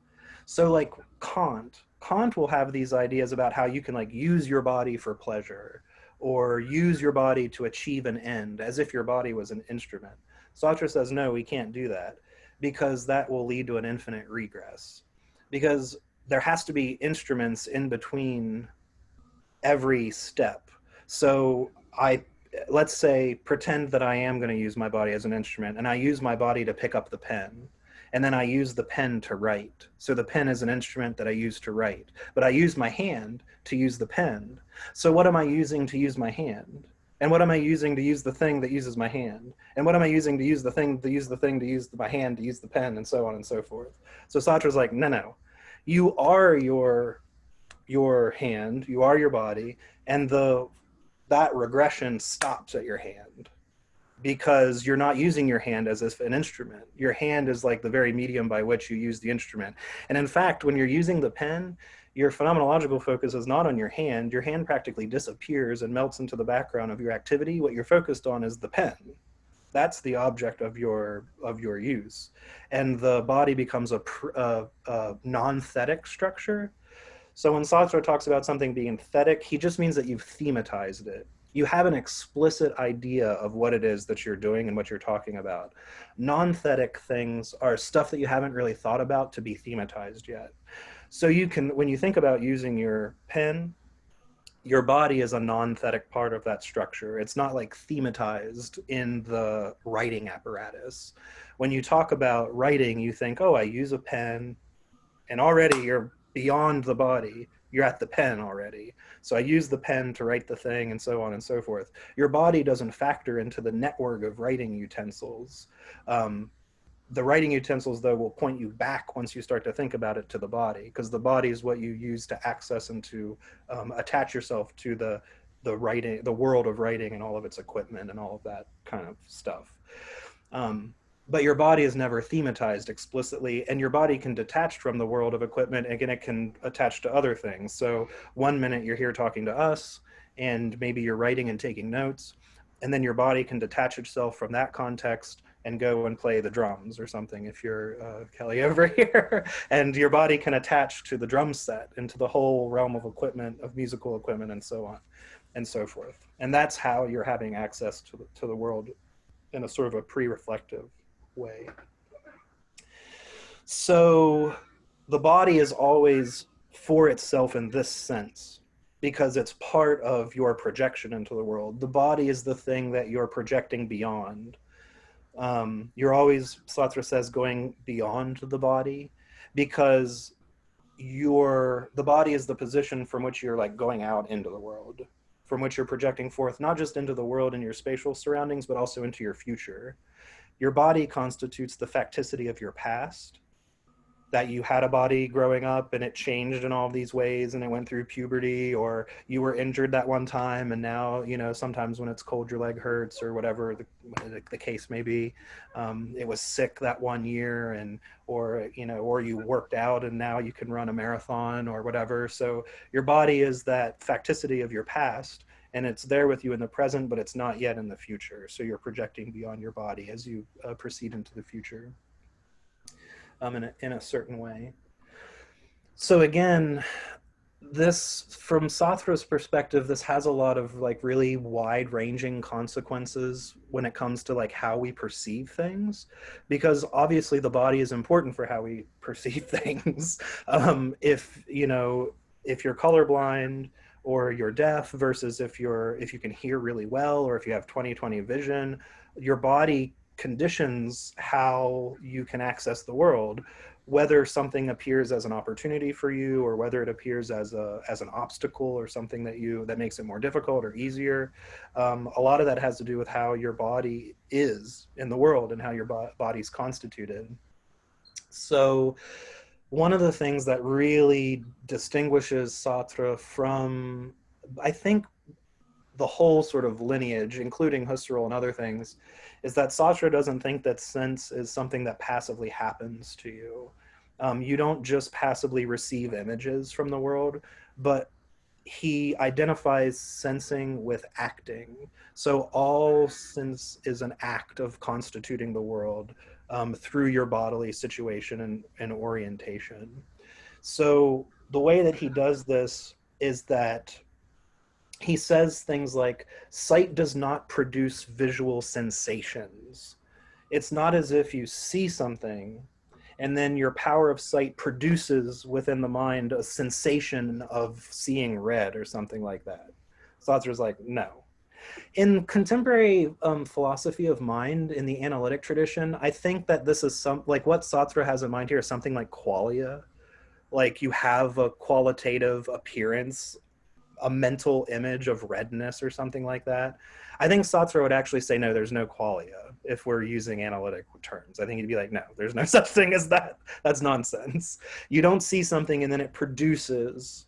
So like Kant will have these ideas about how you can like use your body for pleasure or use your body to achieve an end, as if your body was an instrument. Sartre says, no, we can't do that, because that will lead to an infinite regress. Because there has to be instruments in between every step. So let's say, pretend that I am going to use my body as an instrument, and I use my body to pick up the pen, and then I use the pen to write. So the pen is an instrument that I use to write, but I use my hand to use the pen. So what am I using to use my hand? And what am I using to use the thing that uses my hand? And what am I using to use the thing to use the thing to use my hand to use the pen, and so on and so forth. So Sartre's like, no, you are your hand, you are your body, and that regression stops at your hand, because you're not using your hand as if an instrument. Your hand is like the very medium by which you use the instrument. And in fact, when you're using the pen, your phenomenological focus is not on your hand. Your hand practically disappears and melts into the background of your activity. What you're focused on is the pen. That's the object of your use. And the body becomes a non-thetic structure. So when Sartre talks about something being thetic, he just means that you've thematized it. You have an explicit idea of what it is that you're doing and what you're talking about. Non-thetic things are stuff that you haven't really thought about to be thematized yet. So you can, when you think about using your pen, your body is a non-thetic part of that structure. It's not like thematized in the writing apparatus. When you talk about writing, you think, oh, I use a pen, and already you're beyond the body. You're at the pen already. So I use the pen to write the thing, and so on and so forth. Your body doesn't factor into the network of writing utensils. The writing utensils, though, will point you back once you start to think about it to the body, because the body is what you use to access and to attach yourself to the writing, the world of writing and all of its equipment and all of that kind of stuff. But your body is never thematized explicitly, and your body can detach from the world of equipment, and it can attach to other things. So one minute you're here talking to us, and maybe you're writing and taking notes, and then your body can detach itself from that context and go and play the drums or something if you're Kelly over here, and your body can attach to the drum set and to the whole realm of equipment, of musical equipment, and so on and so forth. And that's how you're having access to the world in a sort of a pre-reflective way. So the body is always for itself in this sense, because it's part of your projection into the world. The body is the thing that you're projecting beyond. You're always, Sartre says, going beyond the body, because the body is the position from which you're like going out into the world, from which you're projecting forth, not just into the world and your spatial surroundings, but also into your future. Your body constitutes the facticity of your past, that you had a body growing up and it changed in all of these ways and it went through puberty, or you were injured that one time and now, you know, sometimes when it's cold your leg hurts or whatever the case may be. It was sick that one year, and or, you know, or you worked out and now you can run a marathon or whatever. So your body is that facticity of your past, and it's there with you in the present, but it's not yet in the future. So you're projecting beyond your body as you proceed into the future. In a certain way. So again, this, from Sartre's perspective, this has a lot of like really wide-ranging consequences when it comes to like how we perceive things, because obviously the body is important for how we perceive things. If, you know, if you're colorblind or you're deaf versus if you can hear really well, or if you have 20/20 vision, your body conditions how you can access the world, whether something appears as an opportunity for you or whether it appears as an obstacle or something that makes it more difficult or easier. A lot of that has to do with how your body is in the world and how your body's constituted. So one of the things that really distinguishes Sartre from, I think, the whole sort of lineage, including Husserl and other things, is that Sartre doesn't think that sense is something that passively happens to you. You don't just passively receive images from the world, but he identifies sensing with acting. So all sense is an act of constituting the world through your bodily situation and orientation. So the way that he does this is that he says things like, sight does not produce visual sensations. It's not as if you see something and then your power of sight produces within the mind a sensation of seeing red or something like that. Sartre's like, no. In contemporary philosophy of mind, in the analytic tradition, I think that this is like what Sartre has in mind here is something like qualia. Like you have a qualitative appearance, a mental image of redness or something like that. I think Sartre would actually say, no, there's no qualia if we're using analytic terms. I think he'd be like, no, there's no such thing as that. That's nonsense. You don't see something and then it produces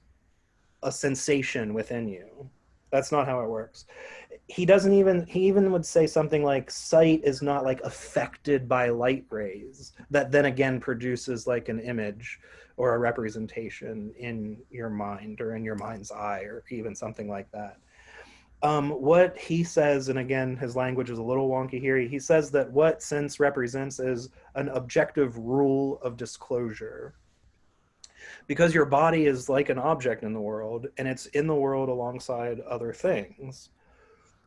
a sensation within you. That's not how it works. He even would say something like, sight is not like affected by light rays that then again produces like an image or a representation in your mind or in your mind's eye or even something like that. What he says, and again, his language is a little wonky here, he says that what sense represents is an objective rule of disclosure. Because your body is like an object in the world, and it's in the world alongside other things.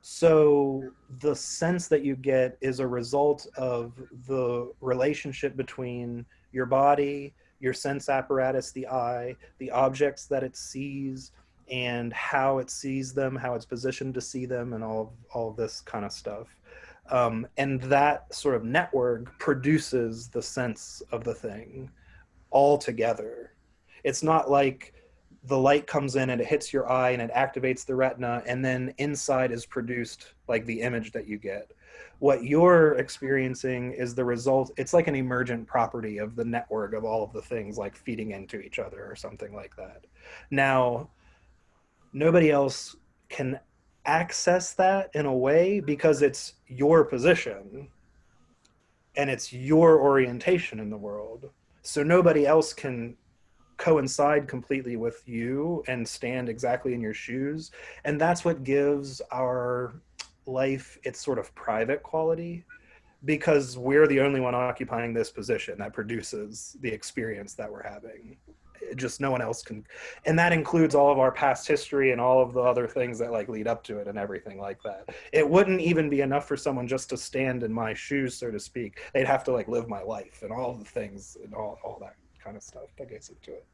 So the sense that you get is a result of the relationship between your body, your sense apparatus, the eye, the objects that it sees, and how it sees them, how it's positioned to see them, and all of this kind of stuff. And that sort of network produces the sense of the thing all together. It's not like the light comes in and it hits your eye and it activates the retina, and then inside is produced like the image that you get. What you're experiencing is the result. It's like an emergent property of the network of all of the things like feeding into each other or something like that. Now, nobody else can access that in a way because it's your position and it's your orientation in the world. So nobody else can coincide completely with you and stand exactly in your shoes. And that's what gives our life its sort of private quality, because we're the only one occupying this position that produces the experience that we're having. Just no one else can. And that includes all of our past history and all of the other things that like lead up to it and everything like that. It wouldn't even be enough for someone just to stand in my shoes, so to speak. They'd have to like live my life and all the things and all that kind of stuff that gets into it.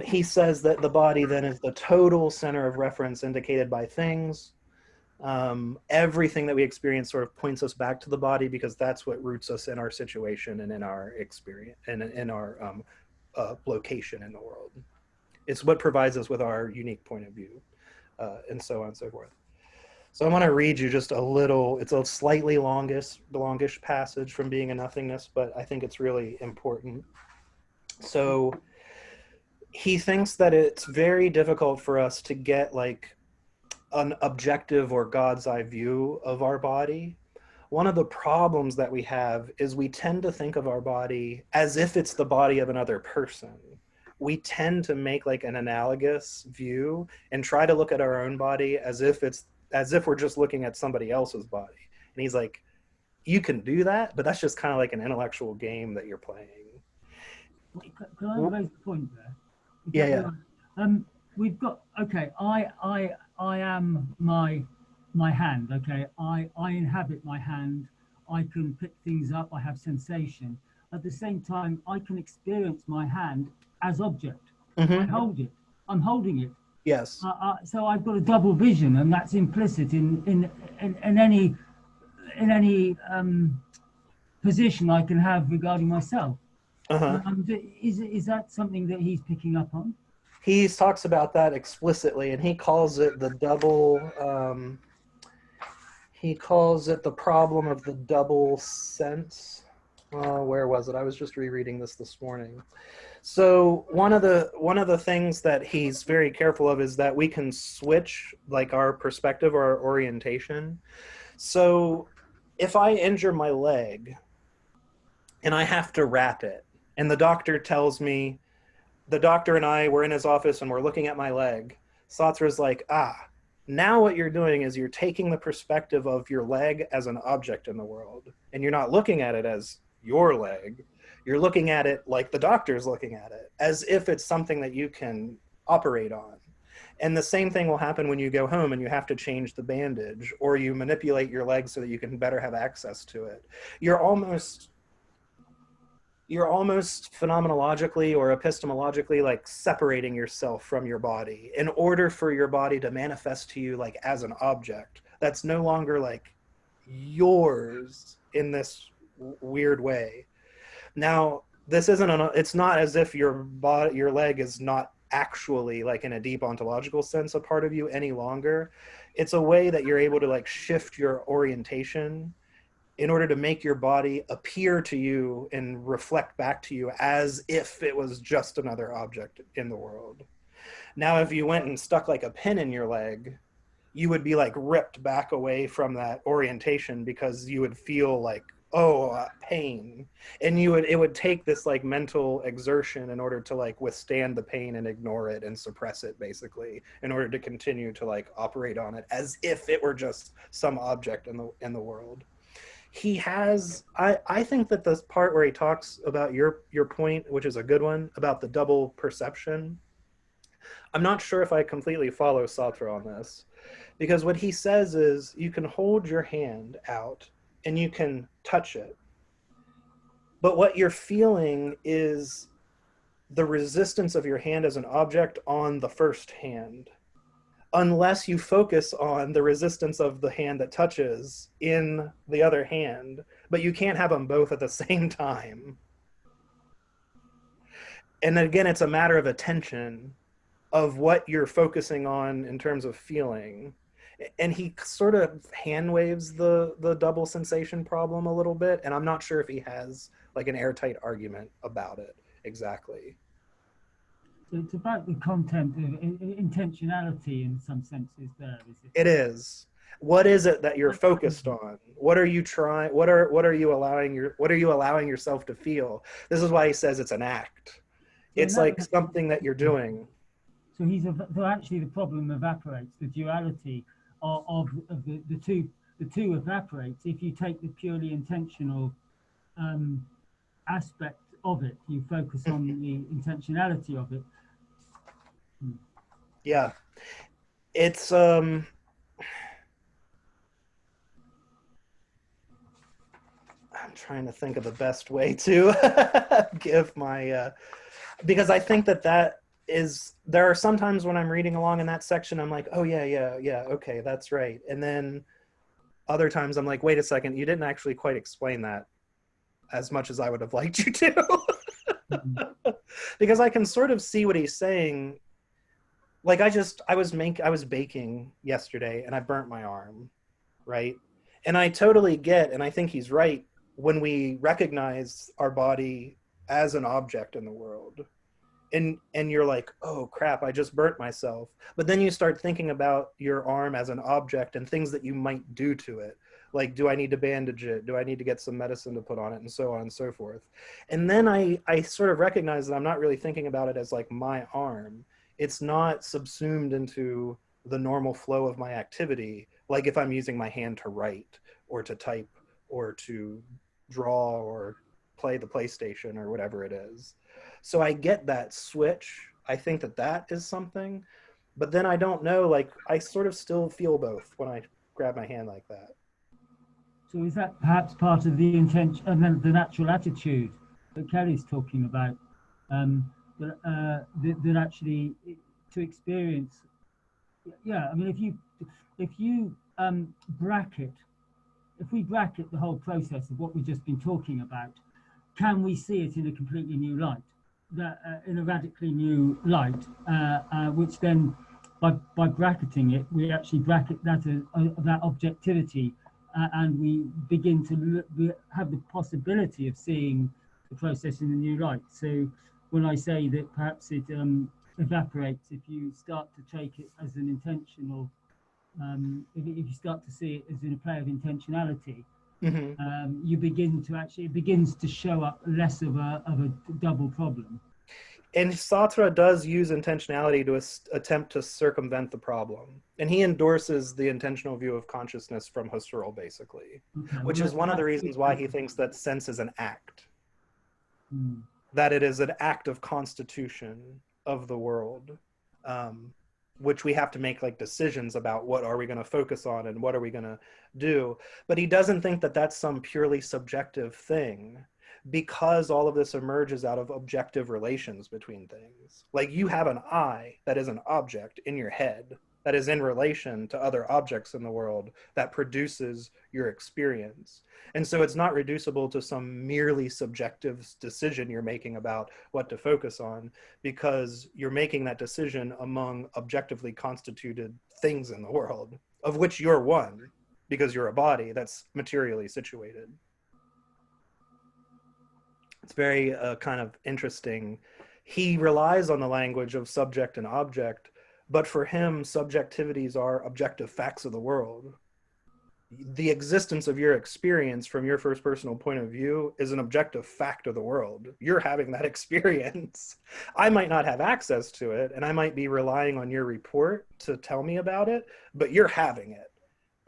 He says that the body then is the total center of reference indicated by things. Everything that we experience sort of points us back to the body because that's what roots us in our situation and in our experience and in our location in the world. It's what provides us with our unique point of view. and so on and so forth. So I want to read you just a little, it's a slightly longish passage from Being a Nothingness, but I think it's really important. So he thinks that it's very difficult for us to get like an objective or God's eye view of our body. One of the problems that we have is we tend to think of our body as if it's the body of another person. We tend to make like an analogous view and try to look at our own body as if we're just looking at somebody else's body. And he's like, you can do that, but that's just kind of like an intellectual game that you're playing. Can I raise the point there? Yeah. We've got, okay, I am my hand, okay? I inhabit my hand. I can pick things up. I have sensation. At the same time, I can experience my hand as object. I hold it. I'm holding it. Yes. So I've got a double vision, and that's implicit in any position I can have regarding myself. Is that something that he's picking up on? He talks about that explicitly, and he calls it the double. He calls it the problem of the double sense. Where was it? I was just rereading this morning. So one of the things that he's very careful of is that we can switch like our perspective or our orientation. So if I injure my leg and I have to wrap it, and the doctor tells me, the doctor and I were in his office and we're looking at my leg, Sartre's like, now what you're doing is you're taking the perspective of your leg as an object in the world, and you're not looking at it as your leg. You're looking at it like the doctor's looking at it, as if it's something that you can operate on. And the same thing will happen when you go home and you have to change the bandage, or you manipulate your leg so that you can better have access to it. You're almost phenomenologically or epistemologically like separating yourself from your body in order for your body to manifest to you like as an object that's no longer like yours in this weird way. Now, this isn't it's not as if your leg is not actually like in a deep ontological sense a part of you any longer. It's a way that you're able to like shift your orientation in order to make your body appear to you and reflect back to you as if it was just another object in the world. Now, if you went and stuck like a pin in your leg, you would be like ripped back away from that orientation because you would feel like, pain. And it would take this like mental exertion in order to like withstand the pain and ignore it and suppress it basically in order to continue to like operate on it as if it were just some object in the world. He has, I think that this part where he talks about your point, which is a good one, about the double perception, I'm not sure if I completely follow Sartre on this, because what he says is you can hold your hand out and you can touch it, but what you're feeling is the resistance of your hand as an object on the first hand, unless you focus on the resistance of the hand that touches in the other hand, but you can't have them both at the same time. And again, it's a matter of attention of what you're focusing on in terms of feeling. And he sort of hand waves the double sensation problem a little bit, and I'm not sure if he has like an airtight argument about it exactly. So it's about the content of intentionality in some senses there, is it? It is. What is it that you're focused on? What are you trying? What are you allowing yourself to feel? This is why he says it's an act. It's like something that you're doing. So actually the problem evaporates. The duality of the two evaporates if you take the purely intentional aspect of it. You focus on the intentionality of it. Yeah, it's I'm trying to think of the best way to give my because I think that is, there are some times when I'm reading along in that section, I'm like, oh yeah, okay, that's right. And then other times I'm like, wait a second, you didn't actually quite explain that as much as I would have liked you to. Because I can sort of see what he's saying Like I was baking yesterday and I burnt my arm, right? And I totally get, and I think he's right, when we recognize our body as an object in the world. And you're like, oh crap, I just burnt myself. But then you start thinking about your arm as an object and things that you might do to it. Like, do I need to bandage it? Do I need to get some medicine to put on it? And so on and so forth. And then I sort of recognize that I'm not really thinking about it as like my arm. It's not subsumed into the normal flow of my activity. Like if I'm using my hand to write or to type or to draw or play the PlayStation or whatever it is. So I get that switch. I think that that is something, but then I don't know, like I sort of still feel both when I grab my hand like that. So is that perhaps part of the intention and then the natural attitude that Kelly's talking about? That actually to experience, yeah. I mean, if you bracket, if we bracket the whole process of what we've just been talking about, can we see it in a completely new light? That in a radically new light, which then by bracketing it, we actually bracket that that objectivity, and we begin to have the possibility of seeing the process in a new light. So when I say that perhaps it evaporates if you start to take it as an intentional, if you start to see it as in a play of intentionality, you begin to actually, it begins to show up less of a double problem. And Sartre does use intentionality to attempt to circumvent the problem. And he endorses the intentional view of consciousness from Husserl, basically, which is one of the reasons why he thinks that sense is an act, that it is an act of constitution of the world, which we have to make like decisions about what are we going to focus on and what are we going to do. But he doesn't think that that's some purely subjective thing, because all of this emerges out of objective relations between things. Like you have an I that is an object in your head that is in relation to other objects in the world that produces your experience. And so it's not reducible to some merely subjective decision you're making about what to focus on, because you're making that decision among objectively constituted things in the world, of which you're one, because you're a body that's materially situated. It's very kind of interesting. He relies on the language of subject and object, but for him, subjectivities are objective facts of the world. The existence of your experience from your first personal point of view is an objective fact of the world. You're having that experience. I might not have access to it, and I might be relying on your report to tell me about it, but you're having it.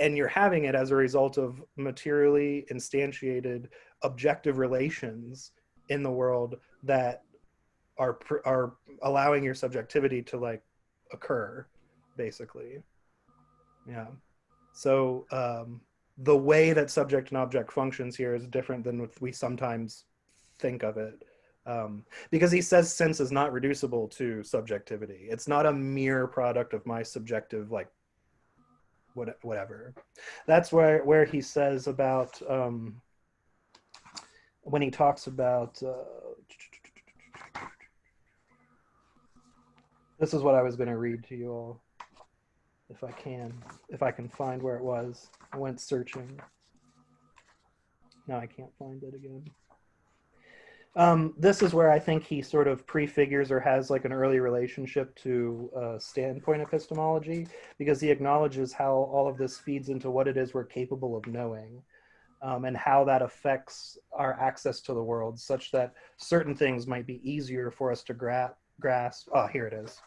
And you're having it as a result of materially instantiated objective relations in the world that are allowing your subjectivity to like occur, basically. Yeah. So the way that subject and object functions here is different than what we sometimes think of it, because he says sense is not reducible to subjectivity. It's not a mere product of my subjective like whatever. That's where he says about when he talks about this is what I was going to read to you all, if I can find where it was. I went searching. No, I can't find it again. This is where I think he sort of prefigures or has like an early relationship to standpoint epistemology, because he acknowledges how all of this feeds into what it is we're capable of knowing, and how that affects our access to the world, such that certain things might be easier for us to grasp. Oh, here it is.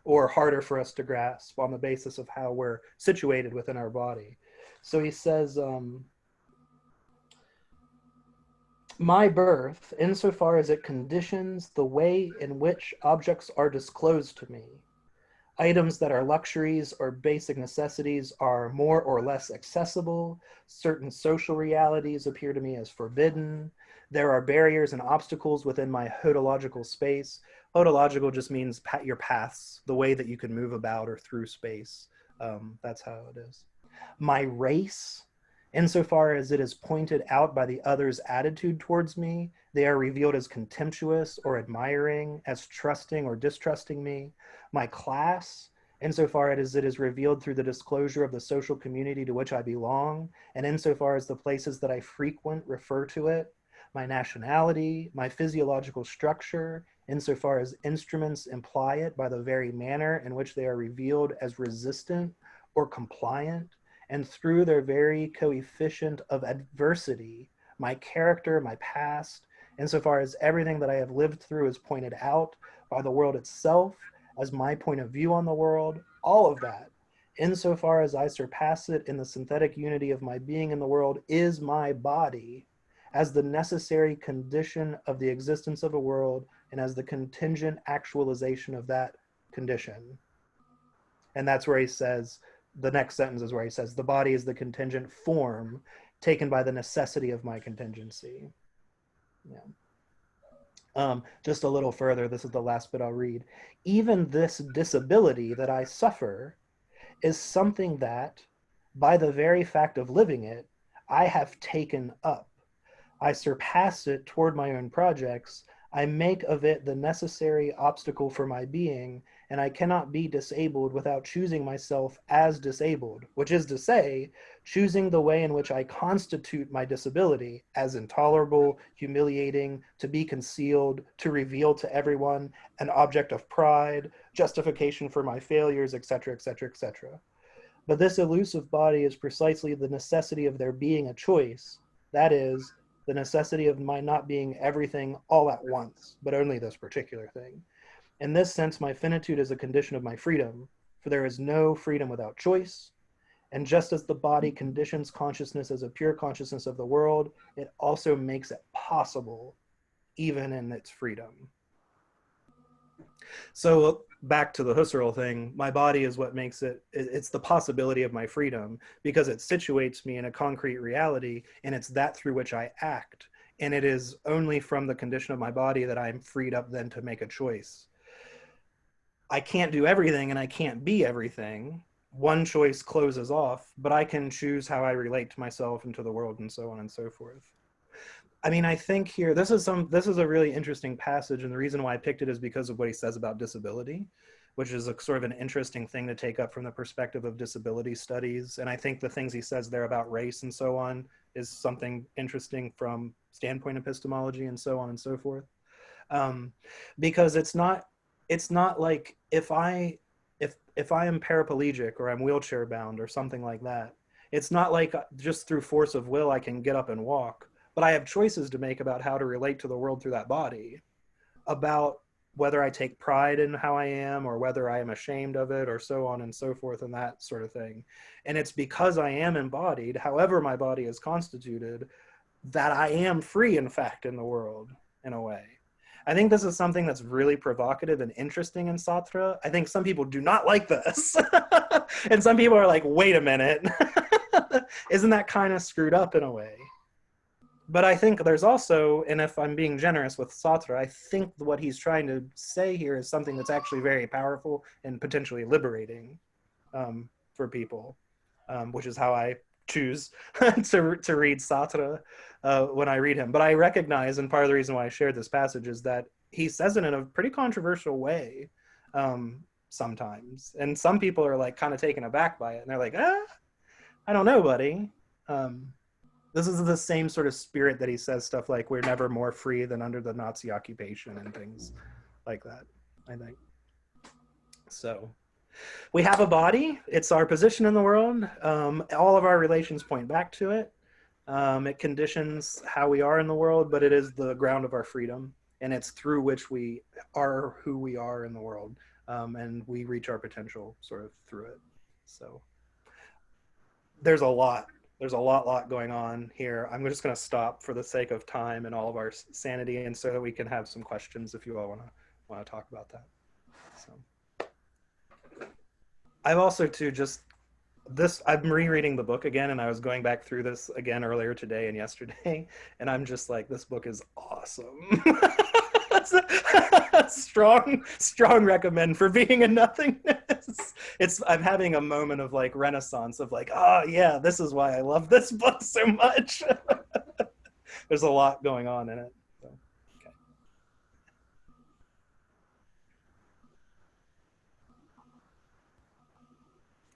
Or harder for us to grasp on the basis of how we're situated within our body. So he says, my birth, insofar as it conditions the way in which objects are disclosed to me, items that are luxuries or basic necessities are more or less accessible, certain social realities appear to me as forbidden, there are barriers and obstacles within my hodological space. Hodological just means your paths, the way that you can move about or through space. That's how it is. My race, insofar as it is pointed out by the other's attitude towards me, they are revealed as contemptuous or admiring, as trusting or distrusting me. My class, insofar as it is revealed through the disclosure of the social community to which I belong, and insofar as the places that I frequent refer to it, my nationality, my physiological structure, insofar as instruments imply it by the very manner in which they are revealed as resistant or compliant, and through their very coefficient of adversity, my character, my past, insofar as everything that I have lived through is pointed out by the world itself as my point of view on the world, all of that, insofar as I surpass it in the synthetic unity of my being in the world, is my body, as the necessary condition of the existence of a world and as the contingent actualization of that condition. And that's where he says, the next sentence is where he says, the body is the contingent form taken by the necessity of my contingency. Yeah. Just a little further, this is the last bit I'll read. Even this disability that I suffer is something that, by the very fact of living it, I have taken up. I surpass it toward my own projects. I make of it the necessary obstacle for my being, and I cannot be disabled without choosing myself as disabled, which is to say, choosing the way in which I constitute my disability as intolerable, humiliating, to be concealed, to reveal to everyone, an object of pride, justification for my failures, etc., etc., etc. But this elusive body is precisely the necessity of there being a choice, that is, the necessity of my not being everything all at once, but only this particular thing. In this sense, my finitude is a condition of my freedom, for there is no freedom without choice. And just as the body conditions consciousness as a pure consciousness of the world, it also makes it possible, even in its freedom. So back to the Husserl thing, my body is what makes it, it's the possibility of my freedom because it situates me in a concrete reality, and it's that through which I act. And it is only from the condition of my body that I'm freed up then to make a choice. I can't do everything and I can't be everything. One choice closes off, but I can choose how I relate to myself and to the world and so on and so forth. I mean, I think here, this is a really interesting passage, and the reason why I picked it is because of what he says about disability, which is a sort of an interesting thing to take up from the perspective of disability studies. And I think the things he says there about race and so on is something interesting from standpoint epistemology and so on and so forth. Because it's not like if I am paraplegic or I'm wheelchair bound or something like that, it's not like just through force of will I can get up and walk. But I have choices to make about how to relate to the world through that body, about whether I take pride in how I am or whether I am ashamed of it or so on and so forth and that sort of thing. And it's because I am embodied, however my body is constituted, that I am free, in fact, in the world, in a way. I think this is something that's really provocative and interesting in Sartre. I think some people do not like this. And some people are like, wait a minute, isn't that kind of screwed up in a way? But I think there's also, and if I'm being generous with Sartre, I think what he's trying to say here is something that's actually very powerful and potentially liberating for people, which is how I choose to read Sartre when I read him. But I recognize, and part of the reason why I shared this passage is that he says it in a pretty controversial way sometimes. And some people are like kind of taken aback by it. And they're like, I don't know, buddy. This is the same sort of spirit that he says stuff like, we're never more free than under the Nazi occupation and things like that, I think. So we have a body. It's our position in the world. All of our relations point back to it. It conditions how we are in the world, but it is the ground of our freedom. And it's through which we are who we are in the world. And we reach our potential sort of through it. So there's a lot going on here. I'm just going to stop for the sake of time and all of our sanity, and so that we can have some questions if you all want to talk about that. So I've also I'm rereading the book again, and I was going back through this again earlier today and yesterday, and I'm just like, this book is awesome. strong recommend for being a nothingness. I'm having a moment of like renaissance of like, oh yeah, this is why I love this book so much. There's a lot going on in it. So, okay.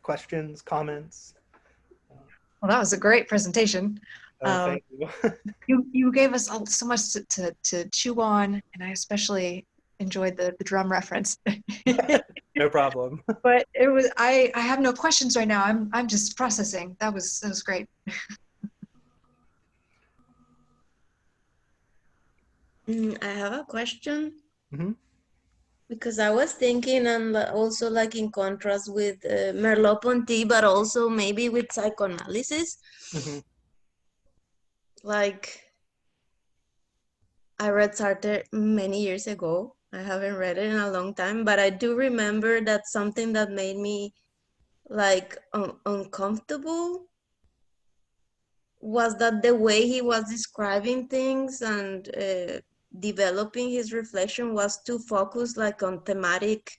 questions, comments? Well, that was a great presentation. Thank you. You gave us so much to chew on, and I especially enjoyed the drum reference. No problem. But it was I have no questions right now. I'm just processing. That was great. I have a question. Mm-hmm. Because I was thinking, and also like in contrast with Merleau-Ponty, but also maybe with psychoanalysis. Mm-hmm. Like, I read Sartre many years ago. I haven't read it in a long time, but I do remember that something that made me like uncomfortable was that the way he was describing things and developing his reflection was too focused like on thematic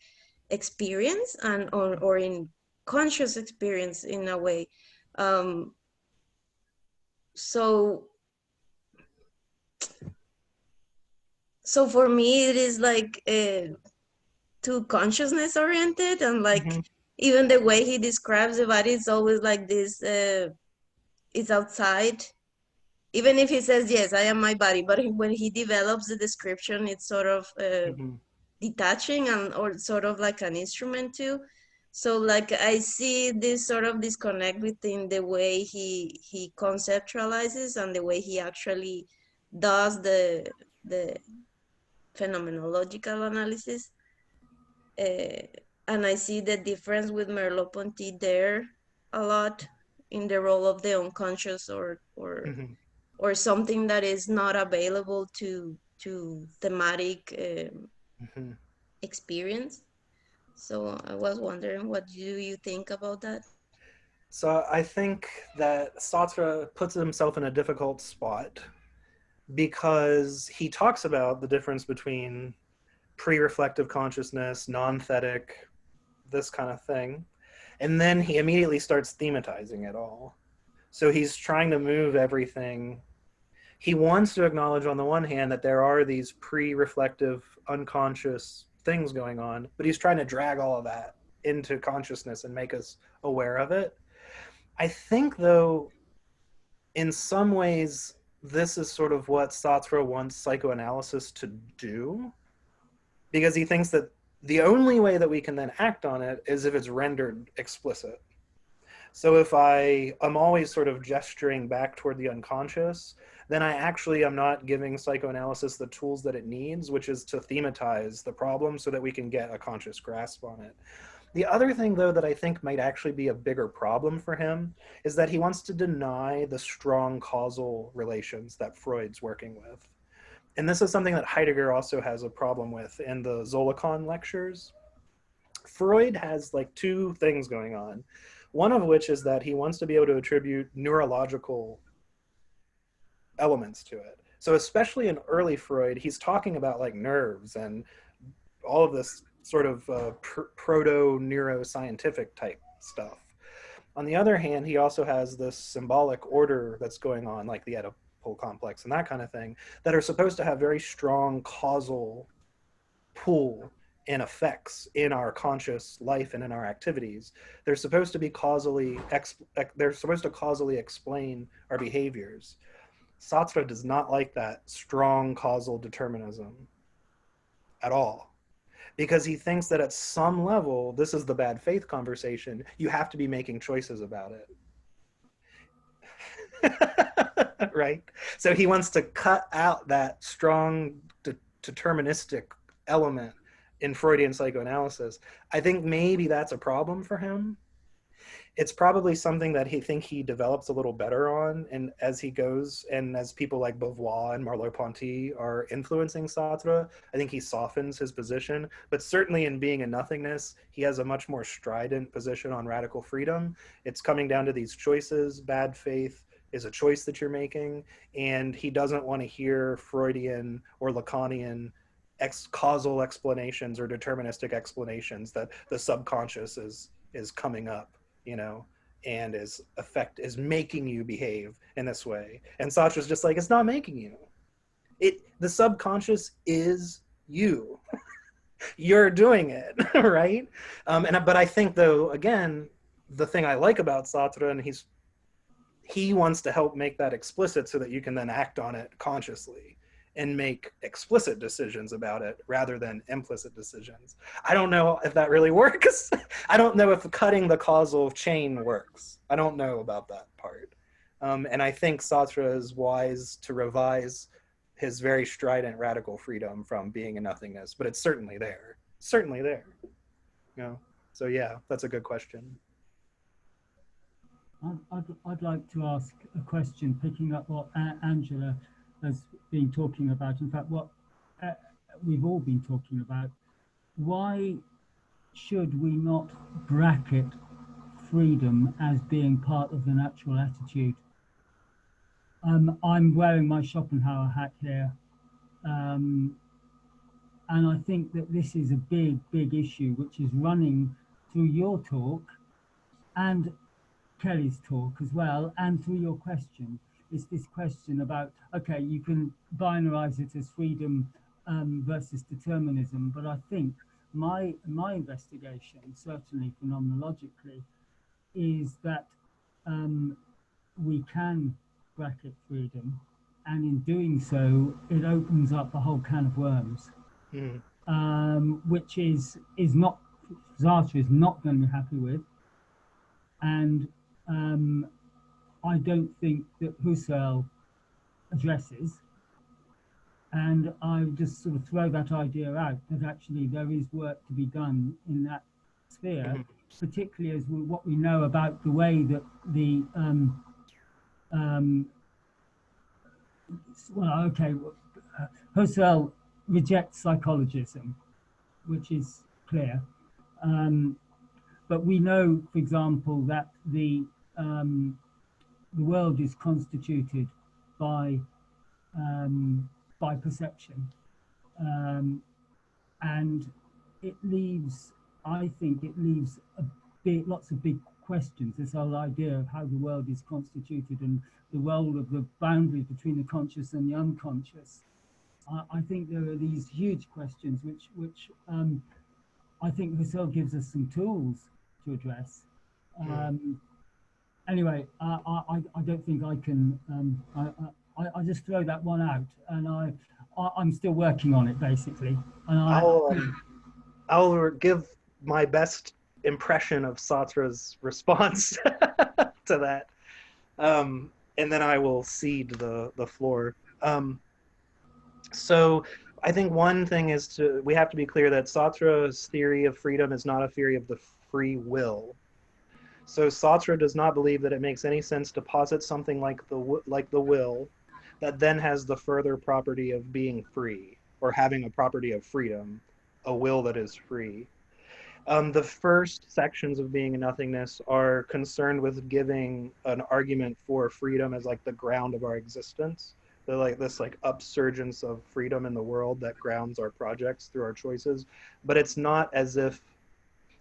experience and on or in conscious experience in a way. So for me it is like too consciousness oriented, and like even the way he describes the body is always like this, it's outside. Even if he says, yes, I am my body, but when he develops the description, it's sort of detaching and or sort of like an instrument too. So like I see this sort of disconnect between the way he conceptualizes and the way he actually does the phenomenological analysis. And I see the difference with Merleau-Ponty there a lot in the role of the unconscious or something that is not available to thematic experience. So I was wondering, what do you think about that? So I think that Sartre puts himself in a difficult spot because he talks about the difference between pre-reflective consciousness, non-thetic, this kind of thing. And then he immediately starts thematizing it all. So he's trying to move everything. He wants to acknowledge on the one hand that there are these pre-reflective, unconscious things going on, but he's trying to drag all of that into consciousness and make us aware of it. I think, though, in some ways, this is sort of what Sartre wants psychoanalysis to do, because he thinks that the only way that we can then act on it is if it's rendered explicit. So if I am always sort of gesturing back toward the unconscious, then I actually am not giving psychoanalysis the tools that it needs, which is to thematize the problem so that we can get a conscious grasp on it. The other thing, though, that I think might actually be a bigger problem for him is that he wants to deny the strong causal relations that Freud's working with. And this is something that Heidegger also has a problem with in the Zoolocon lectures. Freud has like two things going on. One of which is that he wants to be able to attribute neurological elements to it. So especially in early Freud, he's talking about like nerves and all of this sort of proto-neuroscientific type stuff. On the other hand, he also has this symbolic order that's going on, like the Oedipal complex and that kind of thing, that are supposed to have very strong causal pull and effects in our conscious life and in our activities. They're supposed to be causally explain our behaviors. Sartre does not like that strong causal determinism at all, because he thinks that at some level, this is the bad faith conversation, you have to be making choices about it. Right? So he wants to cut out that strong deterministic element in Freudian psychoanalysis. I think maybe that's a problem for him. It's probably something that he develops a little better on, and as he goes, and as people like Beauvoir and Merleau-Ponty are influencing Sartre, I think he softens his position. But certainly in Being and Nothingness, he has a much more strident position on radical freedom. It's coming down to these choices. Bad faith is a choice that you're making, and he doesn't want to hear Freudian or Lacanian causal explanations or deterministic explanations that the subconscious is coming up, you know, and is making you behave in this way. And Sartre's just like, it's not making you. The subconscious is you. You're doing it, right? But I think, though, again, the thing I like about Sartre, and he wants to help make that explicit so that you can then act on it consciously and make explicit decisions about it rather than implicit decisions. I don't know if that really works. I don't know if cutting the causal chain works. I don't know about that part. And I think Sartre is wise to revise his very strident radical freedom from being a nothingness, but it's certainly there. Certainly there. You know? So yeah, that's a good question. I'd like to ask a question, picking up what Angela has been talking about. In fact, what we've all been talking about. Why should we not bracket freedom as being part of the natural attitude? I'm wearing my Schopenhauer hat here, and I think that this is a big issue which is running through your talk and Kelly's talk as well, and through your question. It's this question about, okay, you can binarize it as freedom versus determinism, but I think my investigation, certainly phenomenologically, is that we can bracket freedom, and in doing so, it opens up a whole can of worms, which is not, Sartre is not going to be happy with, and I don't think that Husserl addresses. And I just sort of throw that idea out that actually there is work to be done in that sphere, particularly as what we know about the way that the Husserl rejects psychologism, which is clear. But we know, for example, that the world is constituted by perception, and it leaves, I think, lots of big questions. This whole idea of how the world is constituted and the role of the boundary between the conscious and the unconscious. I think there are these huge questions which I think Husserl gives us some tools to address. Anyway, I don't think I can. I just throw that one out, and I'm still working on it basically. And I'll give my best impression of Sartre's response to that, and then I will cede the floor. So I think one thing is we have to be clear that Sartre's theory of freedom is not a theory of the free will. So Sartre does not believe that it makes any sense to posit something like the will that then has the further property of being free, or having a property of freedom, a will that is free. The first sections of Being and Nothingness are concerned with giving an argument for freedom as like the ground of our existence. They're like this upsurgence of freedom in the world that grounds our projects through our choices. But it's not as if,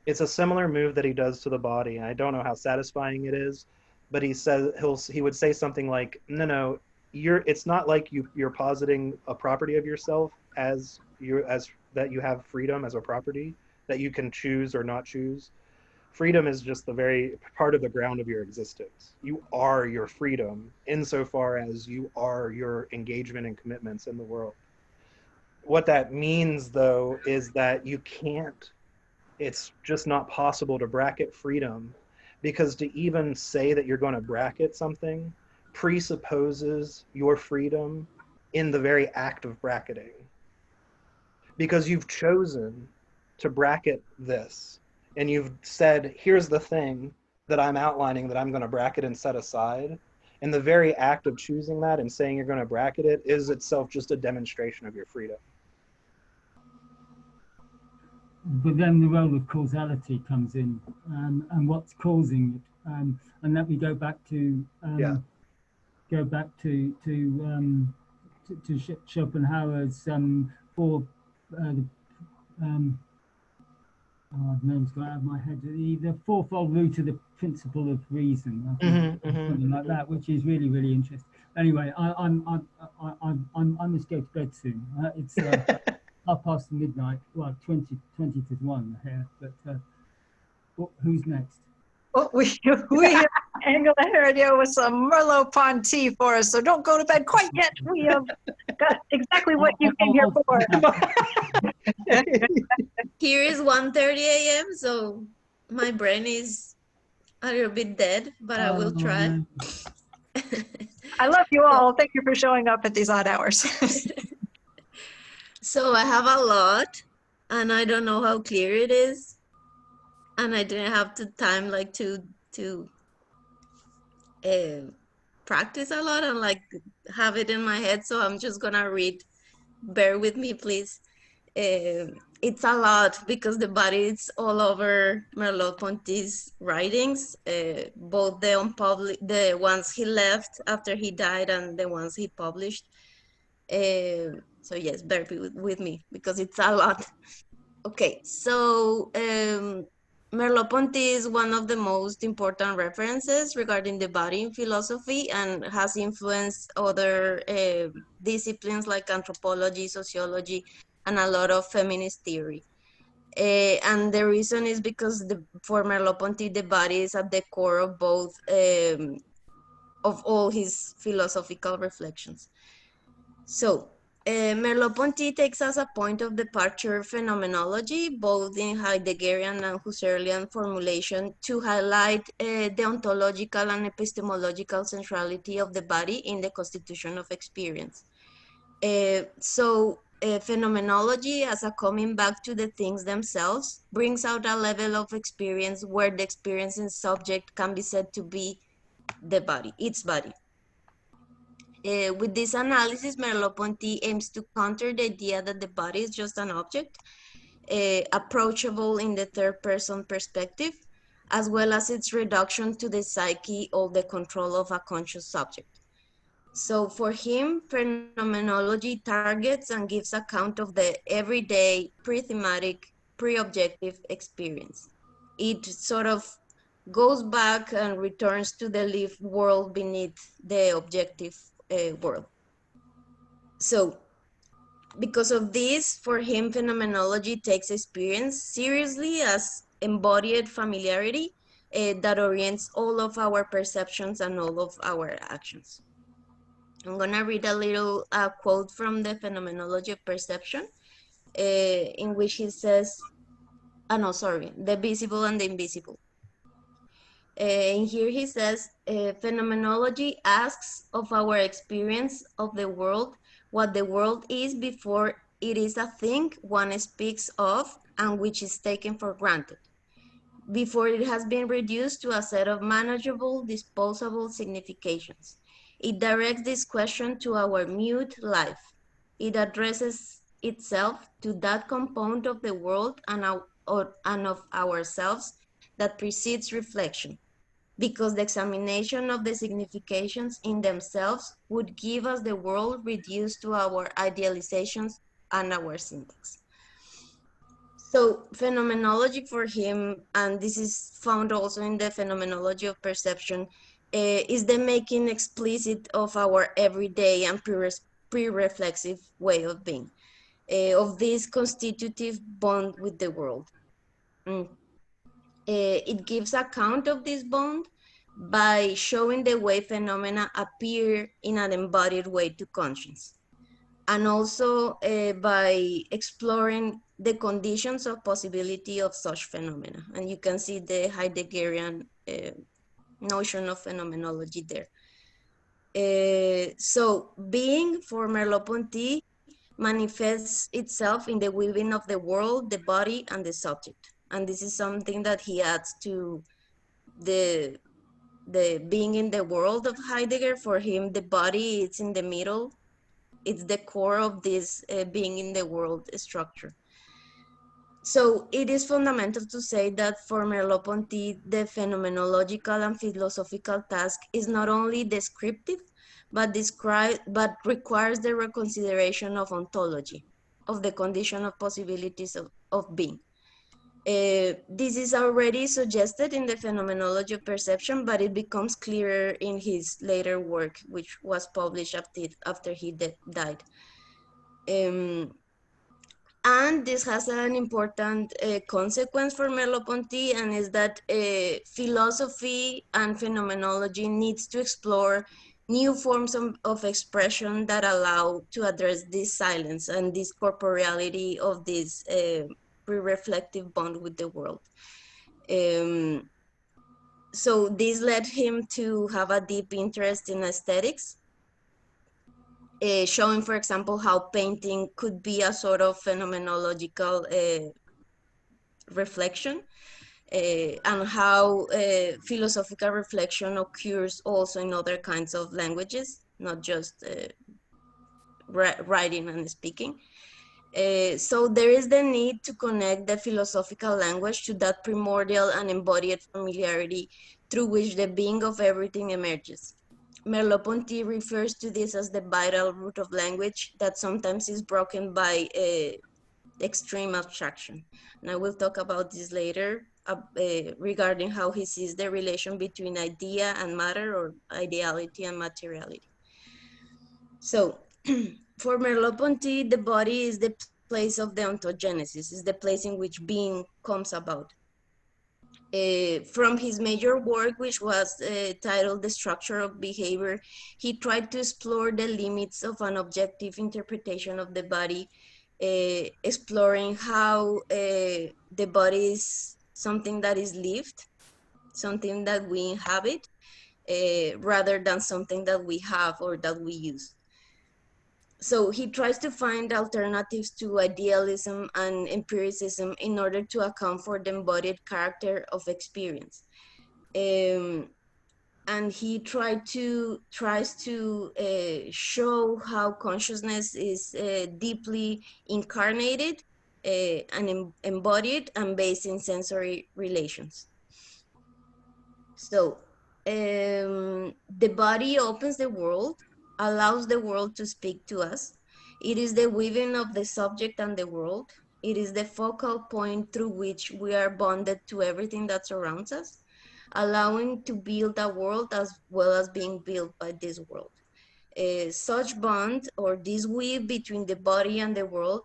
it's a similar move that he does to the body. And I don't know how satisfying it is, but he says, he would say something like, no, it's not like you're positing a property of yourself as that you have freedom as a property that you can choose or not choose. Freedom is just the very part of the ground of your existence. You are your freedom insofar as you are your engagement and commitments in the world. What that means, though, is that you can't, it's just not possible to bracket freedom, because to even say that you're going to bracket something presupposes your freedom in the very act of bracketing. Because you've chosen to bracket this, and you've said, here's the thing that I'm outlining that I'm going to bracket and set aside. And the very act of choosing that and saying you're going to bracket it is itself just a demonstration of your freedom. But then the role of causality comes in, and what's causing it, and let me go back to Schopenhauer's name's gone out of my head. The fourfold root of the principle of reason, I think, something like that, which is really interesting. Anyway, I must go to bed soon. It's midnight. Well, 20 to 1 here. But who's next? Well, we have Angela Heredia with some Merleau-Ponty for us, so don't go to bed quite yet. We have got exactly what you came here for. Here is 1:30 a.m., so my brain is a little bit dead, but I will try. I love you all. Thank you for showing up at these odd hours. So I have a lot, and I don't know how clear it is, and I didn't have the time like to practice a lot and like have it in my head. So I'm just gonna read. Bear with me, please. It's a lot because the body is all over Merleau-Ponty's writings, both the ones he left after he died and the ones he published. So yes, bear with me because it's a lot. Okay, so Merleau-Ponty is one of the most important references regarding the body in philosophy and has influenced other disciplines like anthropology, sociology, and a lot of feminist theory. And the reason is because for Merleau-Ponty, the body is at the core of both of all his philosophical reflections. So Merleau-Ponty takes as a point of departure phenomenology, both in Heideggerian and Husserlian formulation, to highlight the ontological and epistemological centrality of the body in the constitution of experience. Phenomenology, as a coming back to the things themselves, brings out a level of experience where the experiencing subject can be said to be the body, its body. With this analysis, Merleau-Ponty aims to counter the idea that the body is just an object, approachable in the third-person perspective, as well as its reduction to the psyche or the control of a conscious subject. So for him, phenomenology targets and gives account of the everyday, pre-thematic, pre-objective experience. It sort of goes back and returns to the lived world beneath the objective world. So because of this, for him, phenomenology takes experience seriously as embodied familiarity that orients all of our perceptions and all of our actions. I'm gonna read a little quote from the Phenomenology of Perception, in which he says, the visible and the invisible. And here he says, phenomenology asks of our experience of the world what the world is before it is a thing one speaks of and which is taken for granted, before it has been reduced to a set of manageable, disposable significations. It directs this question to our mute life. It addresses itself to that component of the world and of ourselves that precedes reflection, because the examination of the significations in themselves would give us the world reduced to our idealizations and our syntax. So phenomenology for him, and this is found also in the Phenomenology of Perception, is the making explicit of our everyday and pre-reflexive way of being, of this constitutive bond with the world. It gives account of this bond by showing the way phenomena appear in an embodied way to conscience, and also by exploring the conditions of possibility of such phenomena. And you can see the Heideggerian notion of phenomenology there. So being for Merleau-Ponty manifests itself in the weaving of the world, the body, and the subject. And this is something that he adds to the being in the world of Heidegger. For him, the body is in the middle. It's the core of this being in the world structure. So it is fundamental to say that for Merleau-Ponty, the phenomenological and philosophical task is not only descriptive, but requires the reconsideration of ontology, of the condition of possibilities of being. This is already suggested in the Phenomenology of Perception, but it becomes clearer in his later work, which was published after he died. And this has an important consequence for Merleau-Ponty, and is that philosophy and phenomenology needs to explore new forms of expression that allow to address this silence and this corporeality of this pre-reflective bond with the world. So this led him to have a deep interest in aesthetics, showing, for example, how painting could be a sort of phenomenological reflection, and how philosophical reflection occurs also in other kinds of languages, not just writing and speaking. So there is the need to connect the philosophical language to that primordial and embodied familiarity through which the being of everything emerges. Merleau-Ponty refers to this as the vital root of language that sometimes is broken by extreme abstraction. And I will talk about this later regarding how he sees the relation between idea and matter, or ideality and materiality. So for Merleau-Ponty, the body is the place of the ontogenesis, is the place in which being comes about. From his major work, which was titled The Structure of Behavior, he tried to explore the limits of an objective interpretation of the body, exploring how the body is something that is lived, something that we inhabit, rather than something that we have or that we use. So he tries to find alternatives to idealism and empiricism in order to account for the embodied character of experience. And he tries to show how consciousness is deeply incarnated and embodied and based in sensory relations. So the body opens the world, allows the world to speak to us. It is the weaving of the subject and the world. It is the focal point through which we are bonded to everything that surrounds us, allowing to build a world as well as being built by this world. Such bond, or this weave between the body and the world,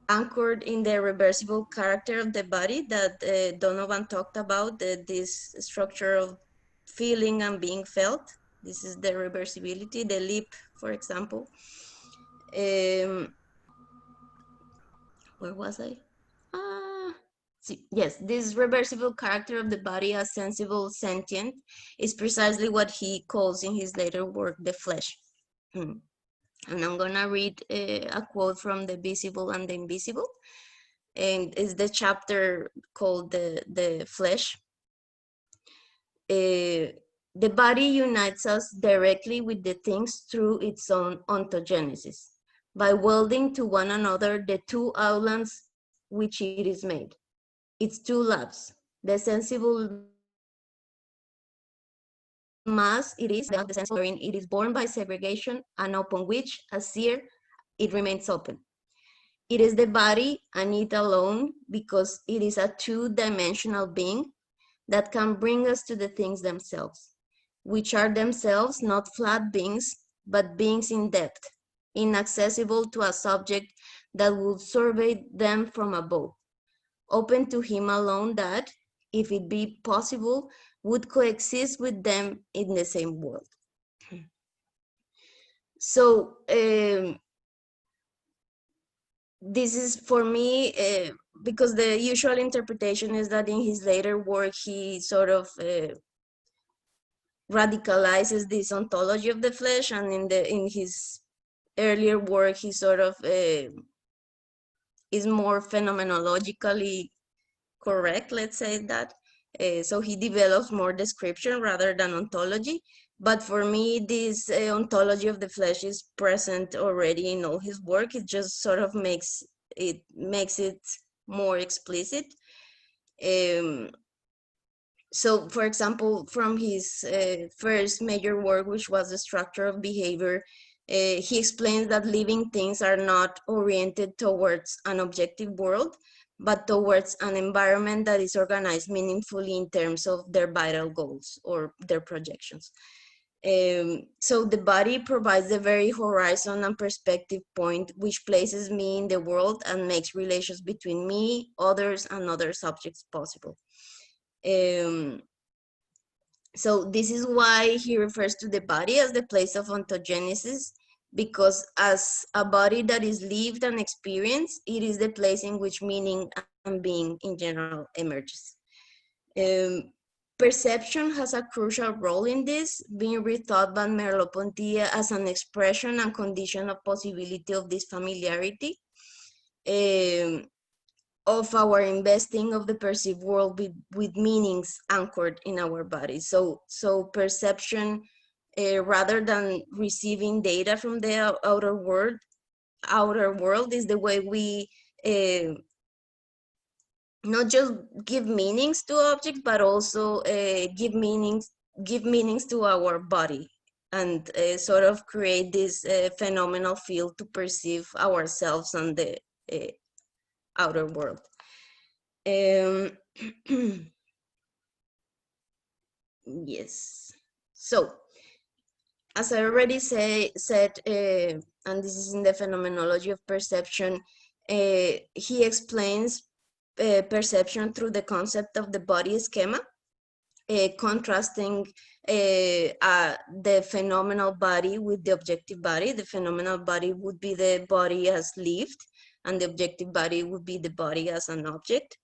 anchored in the reversible character of the body that Donovan talked about, this structure of feeling and being felt. This is the reversibility, the leap, for example. Where was I? Yes, this reversible character of the body as sensible, sentient, is precisely what he calls in his later work, the flesh. And I'm gonna read a quote from The Visible and the Invisible. And it's the chapter called the flesh. The body unites us directly with the things through its own ontogenesis, by welding to one another the two outlines which it is made, its two labs, the sensible mass it is, the sensible wherein it is born by segregation, and upon which, as seer, it remains open. It is the body, and it alone, because it is a two-dimensional being that can bring us to the things themselves, which are themselves not flat beings, but beings in depth, inaccessible to a subject that would survey them from above, open to him alone that, if it be possible, would coexist with them in the same world. So this is for me, because the usual interpretation is that in his later work, he sort of radicalizes this ontology of the flesh, and in his earlier work, he sort of is more phenomenologically correct, let's say that. So he develops more description rather than ontology. But for me, this ontology of the flesh is present already in all his work. It just sort of makes it more explicit. So, for example, from his first major work, which was The Structure of Behavior, he explains that living things are not oriented towards an objective world, but towards an environment that is organized meaningfully in terms of their vital goals or their projections. So the body provides the very horizon and perspective point which places me in the world and makes relations between me, others, and other subjects possible. So this is why he refers to the body as the place of ontogenesis, because as a body that is lived and experienced, it is the place in which meaning and being in general emerges. Perception has a crucial role in this, being rethought by Merleau-Ponty as an expression and condition of possibility of this familiarity, of our investing of the perceived world with meanings anchored in our bodies. So perception, rather than receiving data from the outer world is the way we not just give meanings to objects, but also give meanings to our body, and sort of create this phenomenal field to perceive ourselves and the outer world. Yes. So, as I already said, and this is in the phenomenology of perception, he explains perception through the concept of the body schema, contrasting the phenomenal body with the objective body. The phenomenal body would be the body as lived, and the objective body would be the body as an object.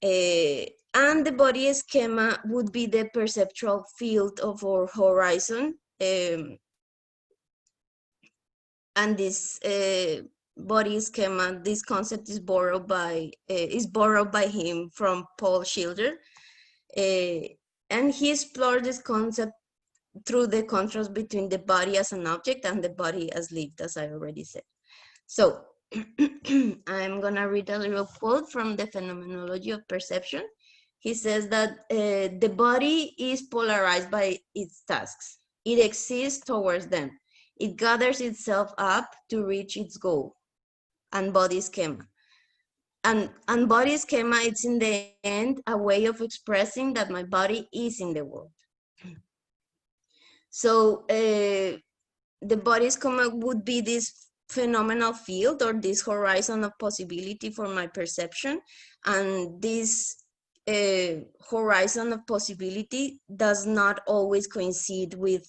And the body schema would be the perceptual field of our horizon. And this body schema, this concept is borrowed by him from Paul Schilder. And he explored this concept through the contrast between the body as an object and the body as lived, as I already said. So I'm gonna read a little quote from the Phenomenology of Perception. He says that the body is polarized by its tasks. It exists towards them. It gathers itself up to reach its goal. And body schema. And body schema, it's in the end a way of expressing that my body is in the world. So the body schema would be this phenomenal field, or this horizon of possibility for my perception, and this horizon of possibility does not always coincide with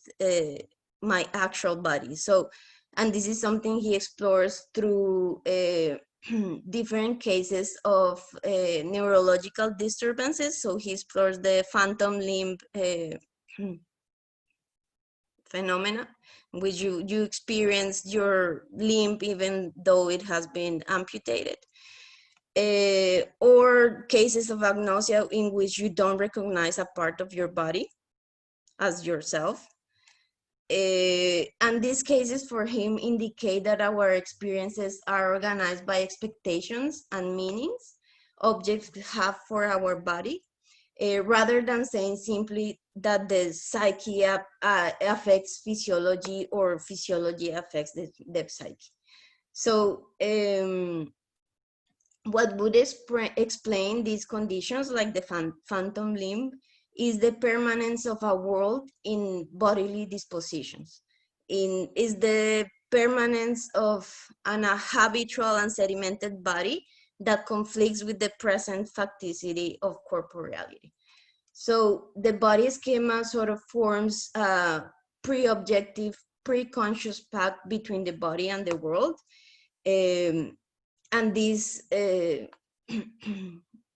my actual body. So, and this is something he explores through different cases of neurological disturbances. So he explores the phantom limb phenomena, in which you experience your limb even though it has been amputated. Or cases of agnosia in which you don't recognize a part of your body as yourself. And these cases for him indicate that our experiences are organized by expectations and meanings objects have for our body, rather than saying simply that the psyche affects physiology or physiology affects the psyche. So what would explain these conditions, like the phantom limb, is the permanence of a world in bodily dispositions. Is the permanence of a habitual and sedimented body that conflicts with the present facticity of corporeality. So the body schema sort of forms a pre-objective, pre-conscious pact between the body and the world. And this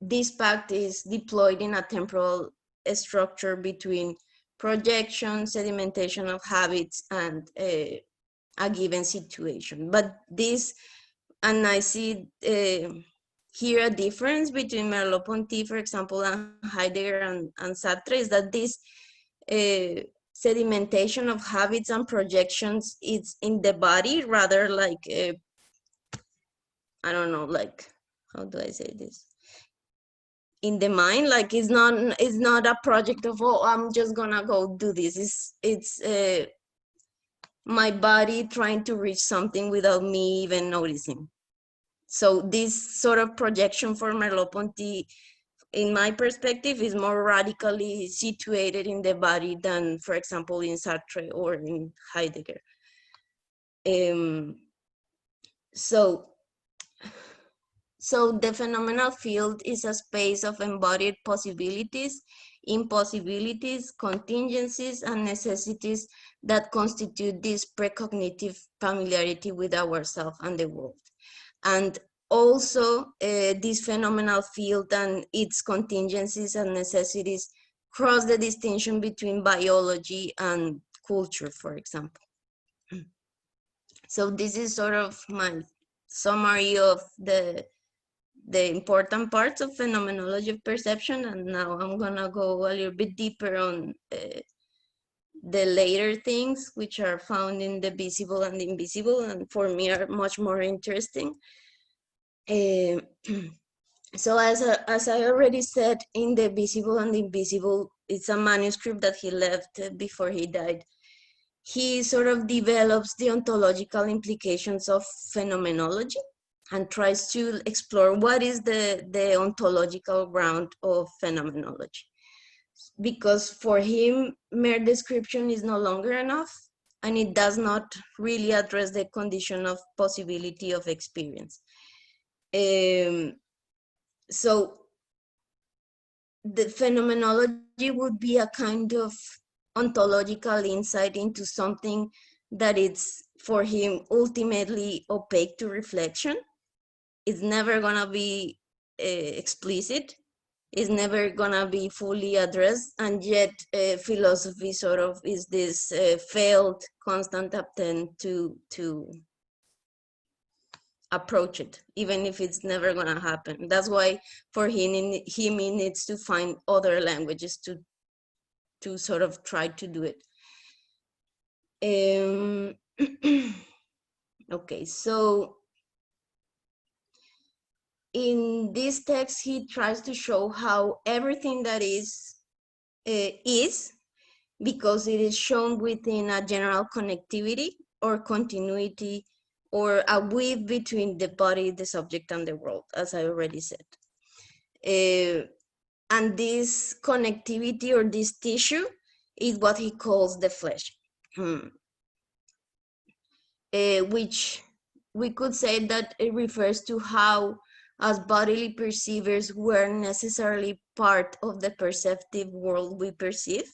this pact is deployed in a temporal structure between projection, sedimentation of habits, and a given situation. But this, and I see here a difference between Merleau-Ponty, for example, and Heidegger and Sartre, is that this sedimentation of habits and projections is in the body, rather like I don't know, like, how do I say this? In the mind, like it's not a project of, oh, I'm just gonna go do this. It's my body trying to reach something without me even noticing. So this sort of projection for Merleau-Ponty in my perspective, is more radically situated in the body than, for example, in Sartre or in Heidegger. So the phenomenal field is a space of embodied possibilities, impossibilities, contingencies, and necessities that constitute this precognitive familiarity with ourselves and the world. And also, this phenomenal field and its contingencies and necessities cross the distinction between biology and culture, for example. So this is sort of my summary of the important parts of phenomenology of perception, and now I'm gonna go a little bit deeper on the later things, which are found in the visible and the invisible, and for me are much more interesting. So as I already said, in the visible and the invisible, it's a manuscript that he left before he died. He sort of develops the ontological implications of phenomenology and tries to explore what is the ontological ground of phenomenology. Because for him, mere description is no longer enough, and it does not really address the condition of possibility of experience. So the phenomenology would be a kind of ontological insight into something that is, for him, ultimately opaque to reflection. It's never gonna be explicit. It's never gonna be fully addressed, and yet philosophy sort of is this failed constant attempt to approach it, even if it's never gonna happen. That's why for him he needs to find other languages to sort of try to do it. Okay, so in this text, he tries to show how everything that is because it is shown within a general connectivity or continuity or a weave between the body, the subject, and the world, as I already said. And this connectivity or this tissue is what he calls the flesh, which we could say that it refers to how, as bodily perceivers, we're necessarily part of the perceptive world we perceive.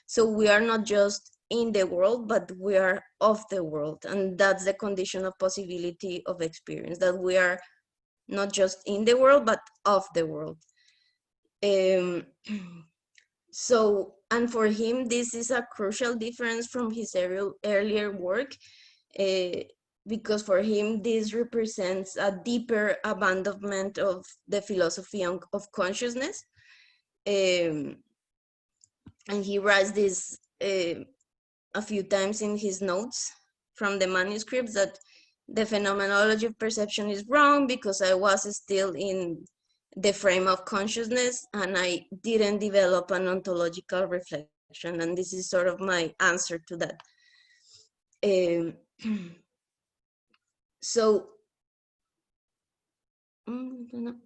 So we are not just in the world, but we are of the world. And that's the condition of possibility of experience, that we are not just in the world, but of the world. So, and for him, this is a crucial difference from his earlier work, because for him, this represents a deeper abandonment of the philosophy of consciousness. And he writes this a few times in his notes from the manuscripts, that the phenomenology of perception is wrong because I was still in the frame of consciousness and I didn't develop an ontological reflection. And this is sort of my answer to that. So,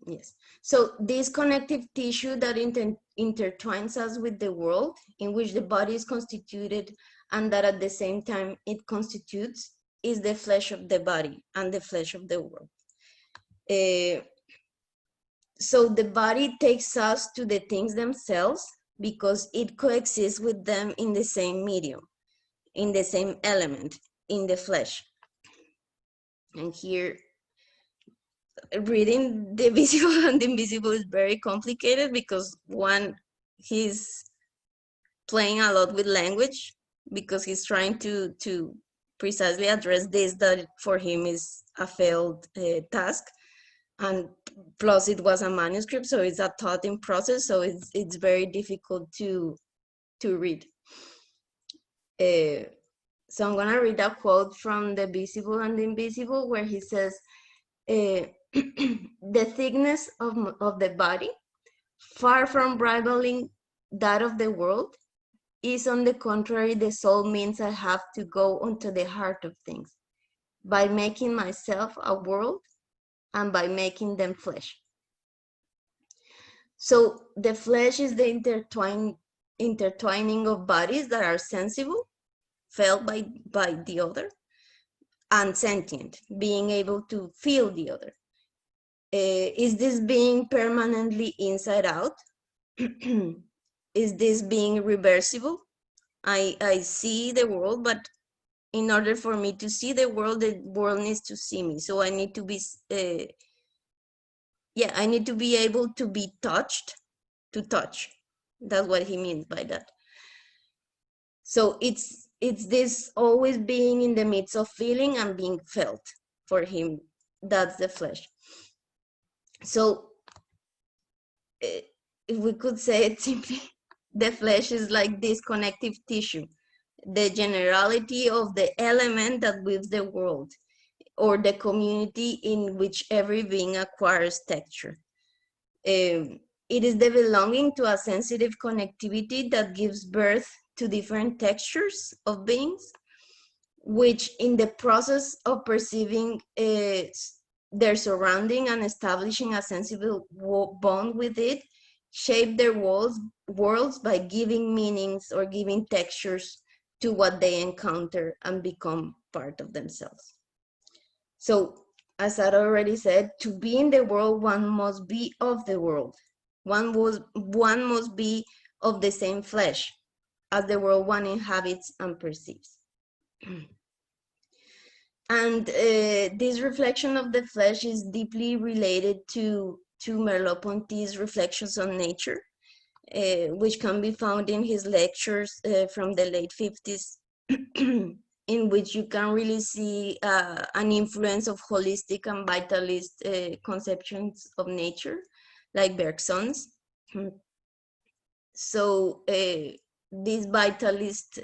yes. So this connective tissue that intertwines us with the world, in which the body is constituted and that at the same time it constitutes, is the flesh of the body and the flesh of the world. So the body takes us to the things themselves because it coexists with them in the same medium, in the same element, in the flesh. And here, reading the visible and the invisible is very complicated because one, he's playing a lot with language because he's trying to precisely address this, that for him is a failed task. And plus it was a manuscript, so it's a thought in process, so it's very difficult to read. So I'm gonna read a quote from The Visible and the Invisible, where he says, the thickness of the body, far from rivaling that of the world, is on the contrary the sole means I have to go onto the heart of things, by making myself a world and by making them flesh. So the flesh is the intertwining of bodies that are sensible, felt by the other, and sentient, being able to feel the other. Is this being permanently inside out? Is this being reversible? I see the world, but in order for me to see the world needs to see me. So I need to be, I need to be able to be touched, to touch. That's what he means by that. So it's this always being in the midst of feeling and being felt for him. That's the flesh. So if we could say it simply, the flesh is like this connective tissue, the generality of the element that weaves the world, or the community in which every being acquires texture. It is the belonging to a sensitive connectivity that gives birth to different textures of beings, which in the process of perceiving their surrounding and establishing a sensible bond with it, shape their worlds by giving meanings or giving textures to what they encounter and become part of themselves. So, as I already said, to be in the world, one must be of the world. One must be of the same flesh as the world one inhabits and perceives. And this reflection of the flesh is deeply related to Merleau-Ponty's reflections on nature, which can be found in his lectures from the late 50s, in which you can really see an influence of holistic and vitalist conceptions of nature, like Bergson's. So this vitalist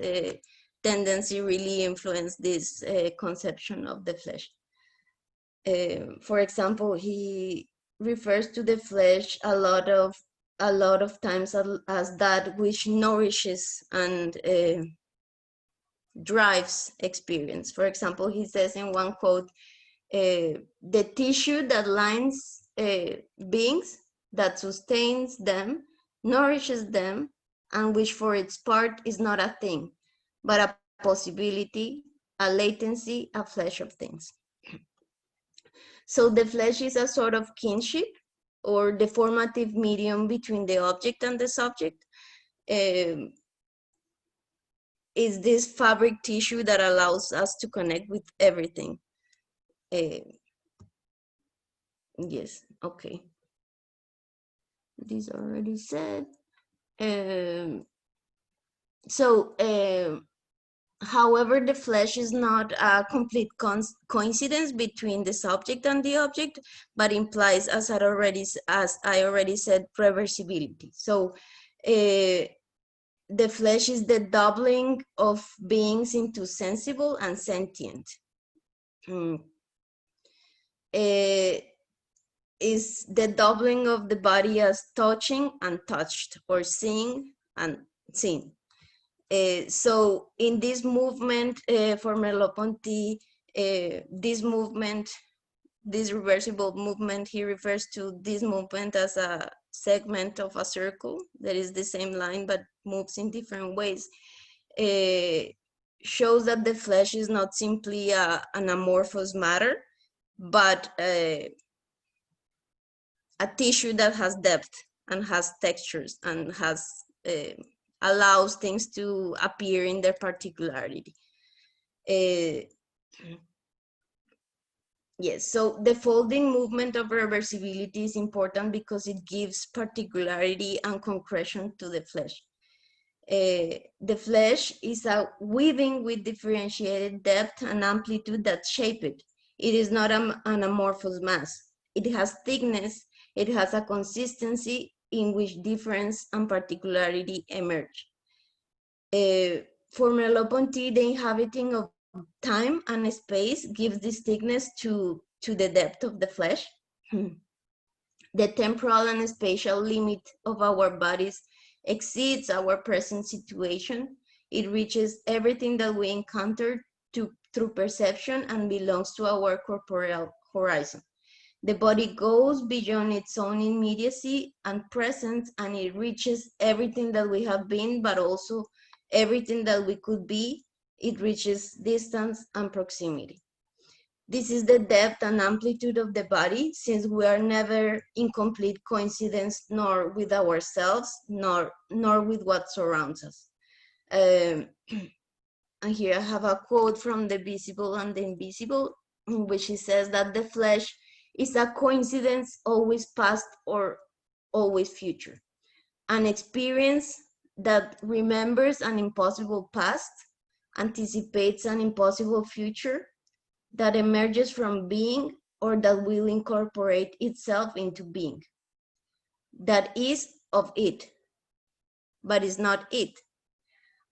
tendency really influenced this conception of the flesh. For example, he refers to the flesh a lot of times as that which nourishes and drives experience. For example, he says in one quote, the tissue that lines beings, that sustains them, nourishes them, and which for its part is not a thing, but a possibility, a latency, a flesh of things. So the flesh is a sort of kinship, or the formative medium between the object and the subject. Is this fabric tissue that allows us to connect with everything. Yes, okay. This already said. However, the flesh is not a complete coincidence between the subject and the object, but implies, as I already said, reversibility. So the flesh is the doubling of beings into sensible and sentient. Is the doubling of the body as touching and touched, or seeing and seen. So in this movement for Merleau-Ponty, this reversible movement, he refers to this movement as a segment of a circle that is the same line but moves in different ways. Shows that the flesh is not simply an amorphous matter, but a tissue that has depth and has textures and has allows things to appear in their particularity. Yes, so the folding movement of reversibility is important because it gives particularity and concretion to the flesh. The flesh is a weaving with differentiated depth and amplitude that shape it. It is not an amorphous mass. It has thickness, it has a consistency in which difference and particularity emerge. For Merleau-Ponty, the inhabiting of time and space gives this thickness to the depth of the flesh. The temporal and spatial limit of our bodies exceeds our present situation. It reaches everything that we encounter through perception and belongs to our corporeal horizon. The body goes beyond its own immediacy and presence, and it reaches everything that we have been, but also everything that we could be. It reaches distance and proximity. This is the depth and amplitude of the body, since we are never in complete coincidence, nor with ourselves, nor with what surrounds us. And here I have a quote from The Visible and the Invisible, in which he says that the flesh is a coincidence, always past or always future. An experience that remembers an impossible past, anticipates an impossible future, that emerges from being or that will incorporate itself into being. That is of it, but is not it,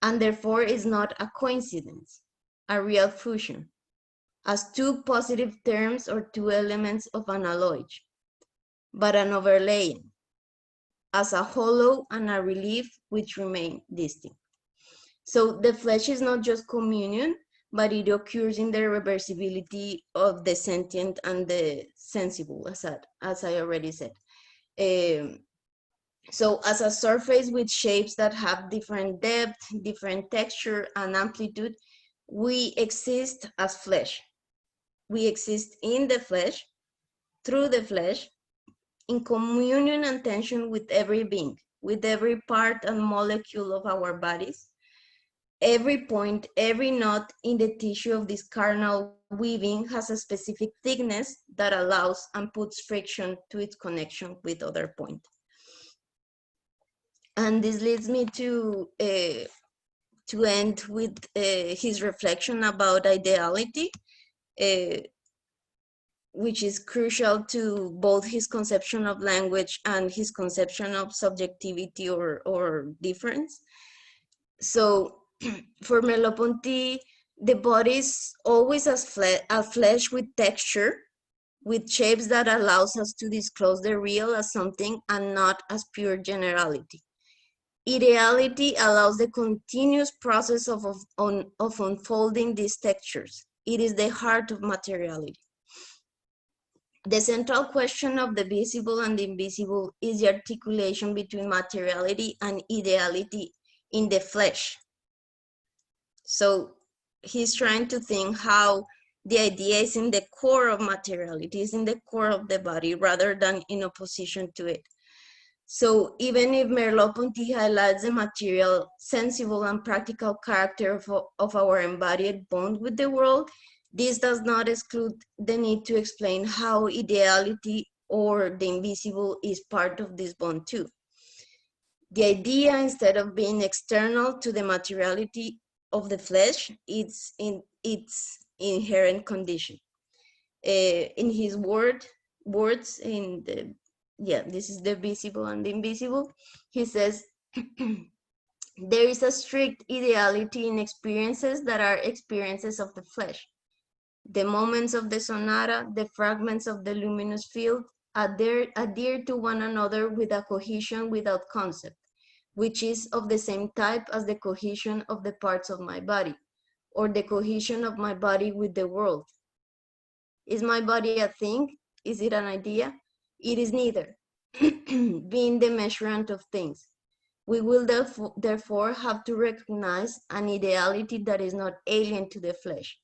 and therefore is not a coincidence, a real fusion, as two positive terms or two elements of an alloy, but an overlaying, as a hollow and a relief which remain distinct. So the flesh is not just communion, but it occurs in the reversibility of the sentient and the sensible, as I already said. So as a surface with shapes that have different depth, different texture and amplitude, we exist as flesh. We exist in the flesh, through the flesh, in communion and tension with every being, with every part and molecule of our bodies. Every point, every knot in the tissue of this carnal weaving has a specific thickness that allows and puts friction to its connection with other points. And this leads me to end with his reflection about ideality, which is crucial to both his conception of language and his conception of subjectivity or difference. So for Merleau-Ponty, the body is always a flesh with texture, with shapes that allows us to disclose the real as something and not as pure generality. Ideality allows the continuous process of unfolding these textures. It is the heart of materiality. The central question of the visible and the invisible is the articulation between materiality and ideality in the flesh. So he's trying to think how the idea is in the core of materiality, is in the core of the body rather than in opposition to it. So even if Merleau-Ponty highlights the material, sensible and practical character of our embodied bond with the world, this does not exclude the need to explain how ideality or the invisible is part of this bond too. The idea, instead of being external to the materiality of the flesh, it's in its inherent condition. In his words in the, this is The Visible and the Invisible, he says, there is a strict ideality in experiences that are experiences of the flesh. The moments of the sonata, the fragments of the luminous field, adhere to one another with a cohesion without concept, which is of the same type as the cohesion of the parts of my body, or the cohesion of my body with the world. Is my body a thing? Is it an idea? It is neither, being the measurement of things. We will therefore have to recognize an ideality that is not alien to the flesh,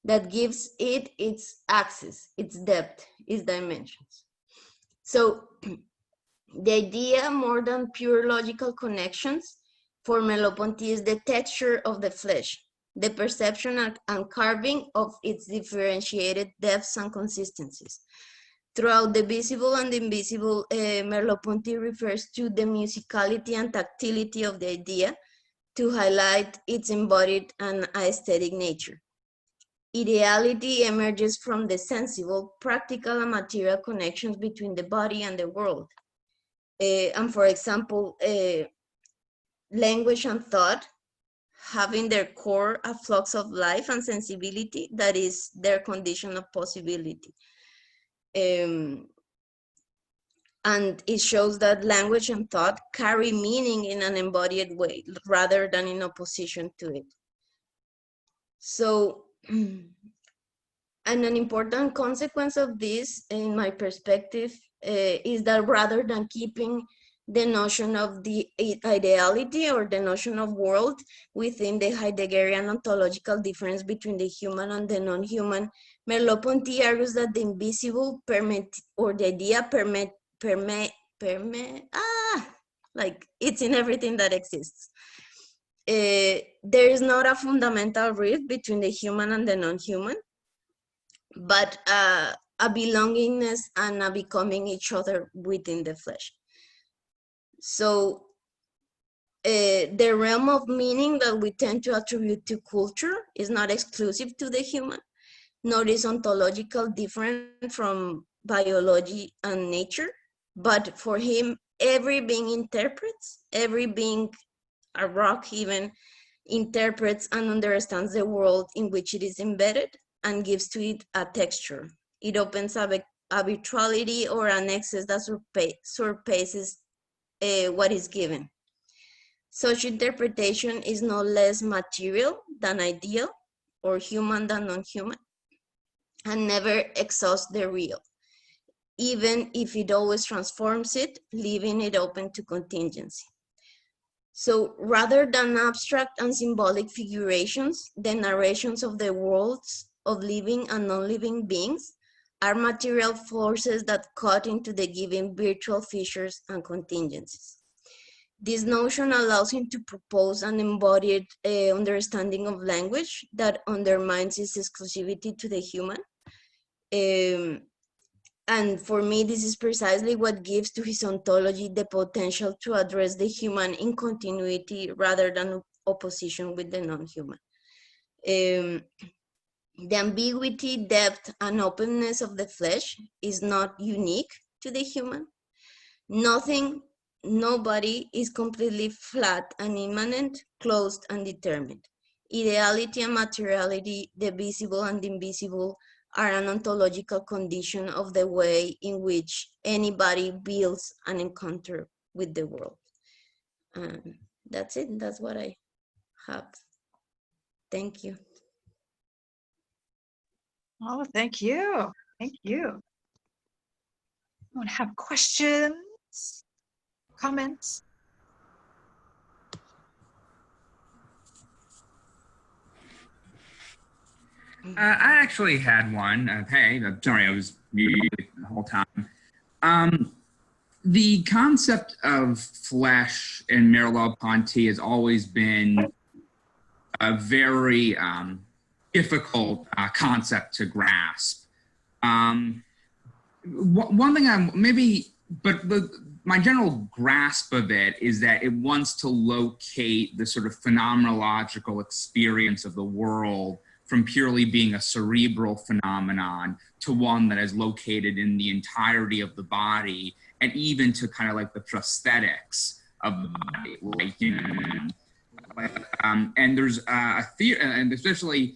that gives it its axis, its depth, its dimensions. So the idea, more than pure logical connections, for Merleau-Ponty is the texture of the flesh, the perception and carving of its differentiated depths and consistencies. Throughout The Visible and the Invisible, Merleau-Ponty refers to the musicality and tactility of the idea to highlight its embodied and aesthetic nature. Ideality emerges from the sensible, practical, and material connections between the body and the world. And for example, language and thought having their core a flux of life and sensibility that is their condition of possibility. And it shows that language and thought carry meaning in an embodied way rather than in opposition to it. So And an important consequence of this, in my perspective, is that rather than keeping the notion of the ideality or the notion of world within the Heideggerian ontological difference between the human and the non-human, Merleau-Ponty argues that the invisible or the idea like it's in everything that exists. There is not a fundamental rift between the human and the non-human, but a belongingness and a becoming each other within the flesh. So the realm of meaning that we tend to attribute to culture is not exclusive to the human, nor is ontological different from biology and nature, but for him, every being interprets, every being, a rock even, interprets and understands the world in which it is embedded and gives to it a texture. It opens a virtuality or an excess that surpasses what is given. Such interpretation is no less material than ideal or human than non-human, and never exhausts the real, even if it always transforms it, leaving it open to contingency. So rather than abstract and symbolic figurations, the narrations of the worlds of living and non-living beings are material forces that cut into the given virtual features and contingencies. This notion allows him to propose an embodied understanding of language that undermines its exclusivity to the human. And for me, this is precisely what gives to his ontology the potential to address the human in continuity rather than opposition with the non-human. The ambiguity, depth, and openness of the flesh is not unique to the human. Nobody is completely flat and immanent, closed and determined. Ideality and materiality, the visible and the invisible, are an ontological condition of the way in which anybody builds an encounter with the world. That's it. That's what I have. Thank you. Oh, thank you. Thank you. Anyone have questions, comments? I actually had one. Hey, sorry, I was muted the whole time. The concept of flesh in Merleau-Ponty has always been a very difficult concept to grasp. One thing my general grasp of it is that it wants to locate the sort of phenomenological experience of the world from purely being a cerebral phenomenon to one that is located in the entirety of the body, and even to kind of like the prosthetics of the body, like, you know, and there's a theory, and especially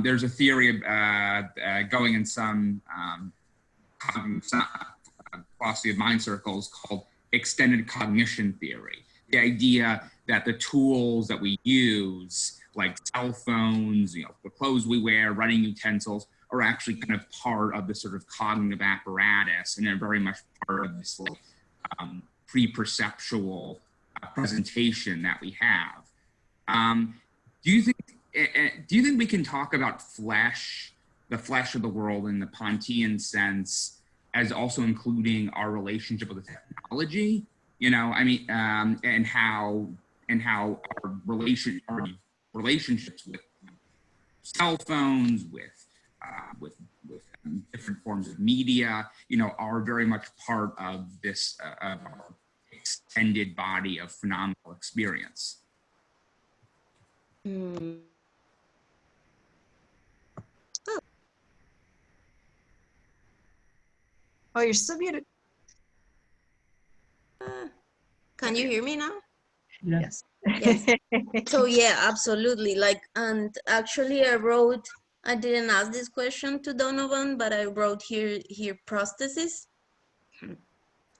there's a theory going in some philosophy of mind circles called extended cognition theory. The idea that the tools that we use, like cell phones, you know, the clothes we wear, writing utensils, are actually kind of part of the sort of cognitive apparatus, and they're very much part of this little pre-perceptual presentation that we have. Do you think we can talk about flesh, the flesh of the world in the Pontian sense, as also including our relationship with the technology? You know, I mean, and how our relationships with cell phones, with different forms of media, you know, are very much part of this of our extended body of phenomenal experience. Oh, you're still muted. Can you hear me now? Yeah. Yes. Yes. So yeah, absolutely. Like, and actually I didn't ask this question to Donovan, but I wrote here prosthesis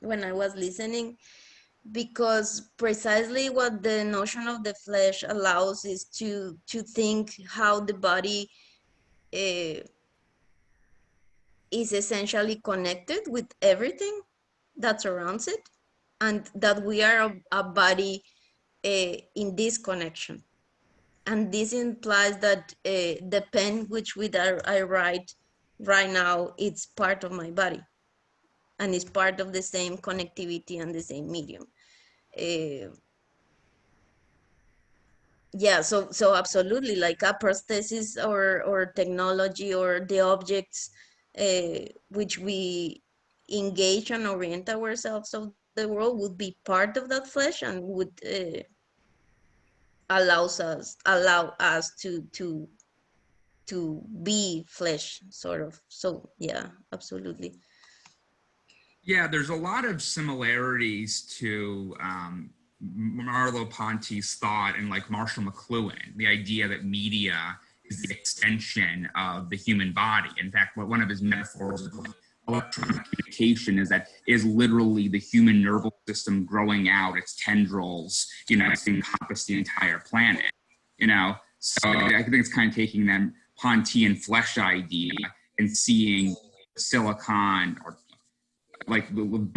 when I was listening, because precisely what the notion of the flesh allows is to think how the body is essentially connected with everything that surrounds it, and that we are a body in this connection. And this implies that the pen which I write right now, it's part of my body, and it's part of the same connectivity and the same medium. Yeah, so absolutely, like a prosthesis or technology or the objects which we engage and orient ourselves of the world would be part of that flesh, and would allow us to be flesh, sort of. So yeah, absolutely. Yeah, there's a lot of similarities to Merleau-Ponty's thought and like Marshall McLuhan, the idea that media is the extension of the human body. In fact, one of his metaphors of electronic communication is literally the human nervous system growing out its tendrils, to encompass the entire planet. So I think it's kind of taking that Pontian flesh idea and seeing silicon or like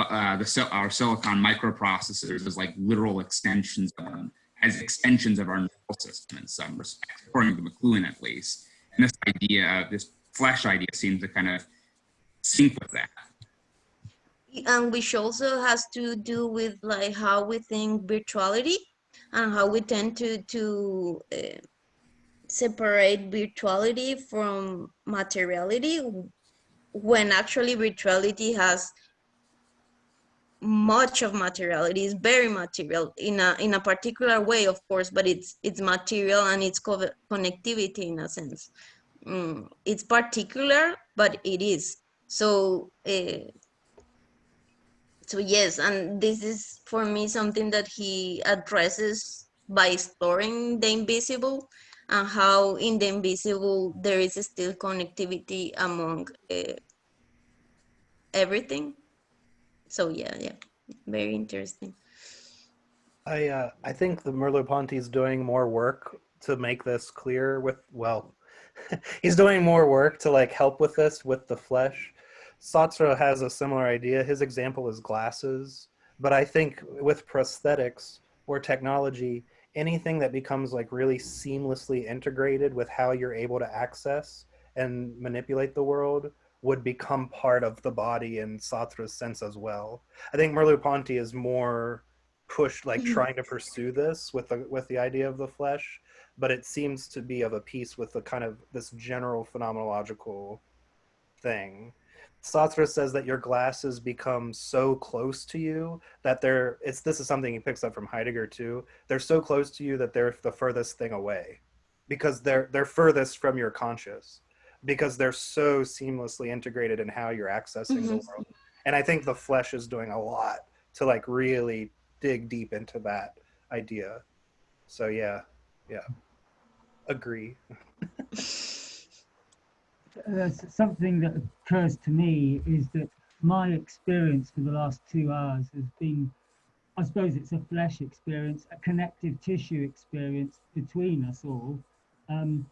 our silicon microprocessors as like literal extensions of them, as extensions of our nervous system in some respects, according to McLuhan at least. And this idea, this flesh idea, seems to kind of sync with that. And which also has to do with like how we think virtuality, and how we tend to separate virtuality from materiality, when actually virtuality has much of materiality. Is very material in a particular way, of course, but it's material, and it's connectivity in a sense. It's particular, but it is. So so yes, and this is for me something that he addresses by storing the invisible, and how in the invisible there is still connectivity among everything. So yeah, very interesting. I think the Merleau-Ponty is doing more work to make this clear he's doing more work to like help with this with the flesh. Sartre has a similar idea. His example is glasses, but I think with prosthetics or technology, anything that becomes like really seamlessly integrated with how you're able to access and manipulate the world would become part of the body in Sartre's sense as well. I think Merleau-Ponty is more pushed, like trying to pursue this with the idea of the flesh, but it seems to be of a piece with the kind of this general phenomenological thing. Sartre says that your glasses become so close to you that this is something he picks up from Heidegger too. They're so close to you that they're the furthest thing away, because they're furthest from your conscious, because they're so seamlessly integrated in how you're accessing the world. And I think the flesh is doing a lot to like really dig deep into that idea. So yeah, agree. Something that occurs to me is that my experience for the last 2 hours has been, I suppose it's a flesh experience, a connective tissue experience between us all. And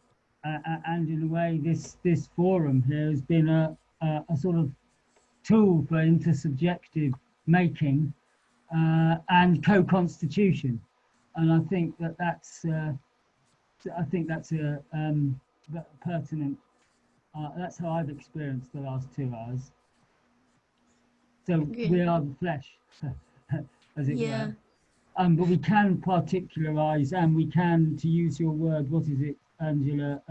in a way, this forum here has been a sort of tool for intersubjective making and co-constitution. And I think that's a pertinent. That's how I've experienced the last 2 hours. So we are the flesh, as it were. But we can particularize, and we can, to use your word, what is it, Angela?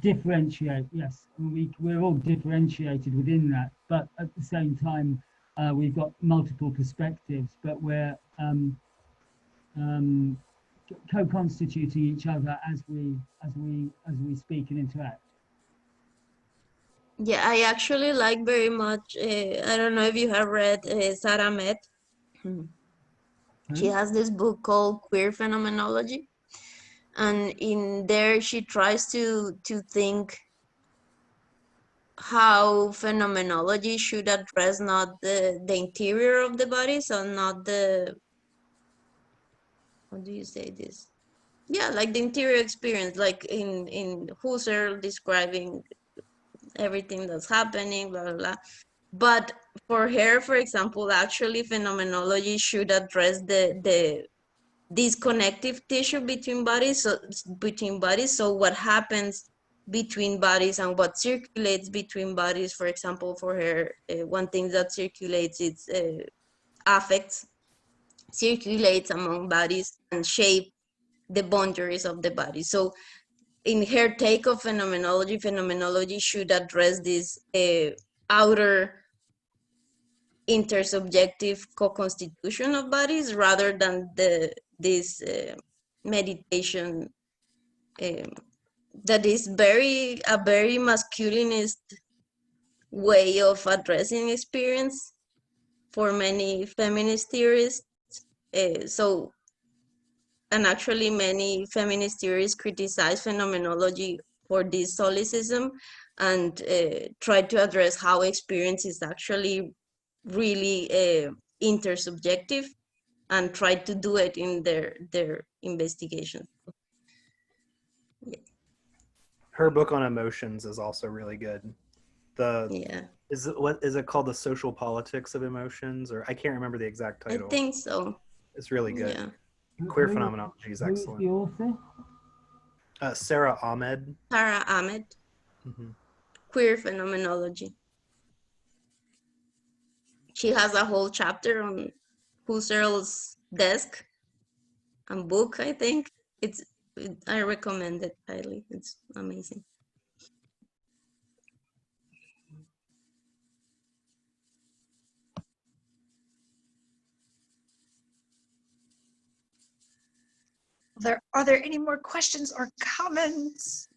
Differentiate. Yes, we're all differentiated within that, but at the same time, we've got multiple perspectives, but we're co-constituting each other as we speak and interact. Yeah, I actually like very much, I don't know if you have read Sarah Met. She has this book called Queer Phenomenology, and in there she tries to think how phenomenology should address not the interior of the body, so not the, how do you say this? Yeah, like the interior experience, like in Husserl describing everything that's happening, blah, blah, blah. But for her, for example, actually phenomenology should address this connective tissue between bodies. So what happens between bodies and what circulates between bodies. For example, for her, one thing that circulates is affects, circulates among bodies and shape the boundaries of the body. So in her take of phenomenology, phenomenology should address this outer intersubjective co-constitution of bodies rather than this meditation that is a very masculinist way of addressing experience for many feminist theorists. And actually many feminist theorists criticize phenomenology for this solipsism and try to address how experience is actually really intersubjective and try to do it in their investigations. Yeah. Her book on emotions is also really good. Yeah. What is it called? The Social Politics of Emotions, or I can't remember the exact title. I think so. It's really good. Yeah. Queer phenomenology is excellent. Who's the author? Sarah Ahmed. Sarah Ahmed. Mm-hmm. Queer phenomenology. She has a whole chapter on Husserl's desk and book, I think. I recommend it highly. It's amazing. Are there any more questions or comments?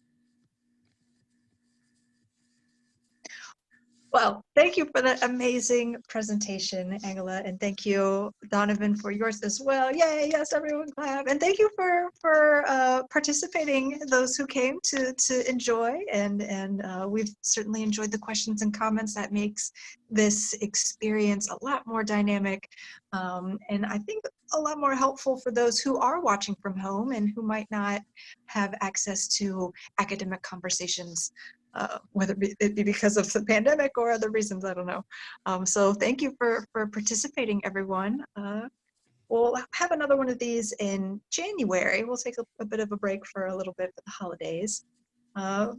Well, thank you for that amazing presentation, Angela, and thank you, Donovan, for yours as well. Yay, yes, everyone clap. And thank you for participating, those who came to enjoy, and we've certainly enjoyed the questions and comments. That makes this experience a lot more dynamic, and I think a lot more helpful for those who are watching from home and who might not have access to academic conversations, whether it be because of the pandemic or other reasons, I don't know. So thank you for participating, everyone. We'll have another one of these in January. We'll take a bit of a break for a little bit for the holidays.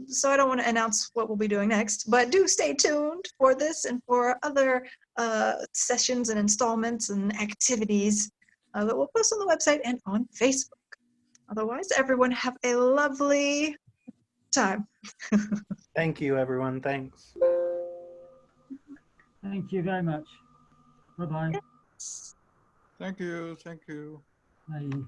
So I don't want to announce what we'll be doing next, but do stay tuned for this and for other sessions and installments and activities that we'll post on the website and on Facebook. Otherwise, everyone have a lovely time. Thank you, everyone. Thanks. Thank you very much. Bye-bye. Thank you. Thank you. Bye.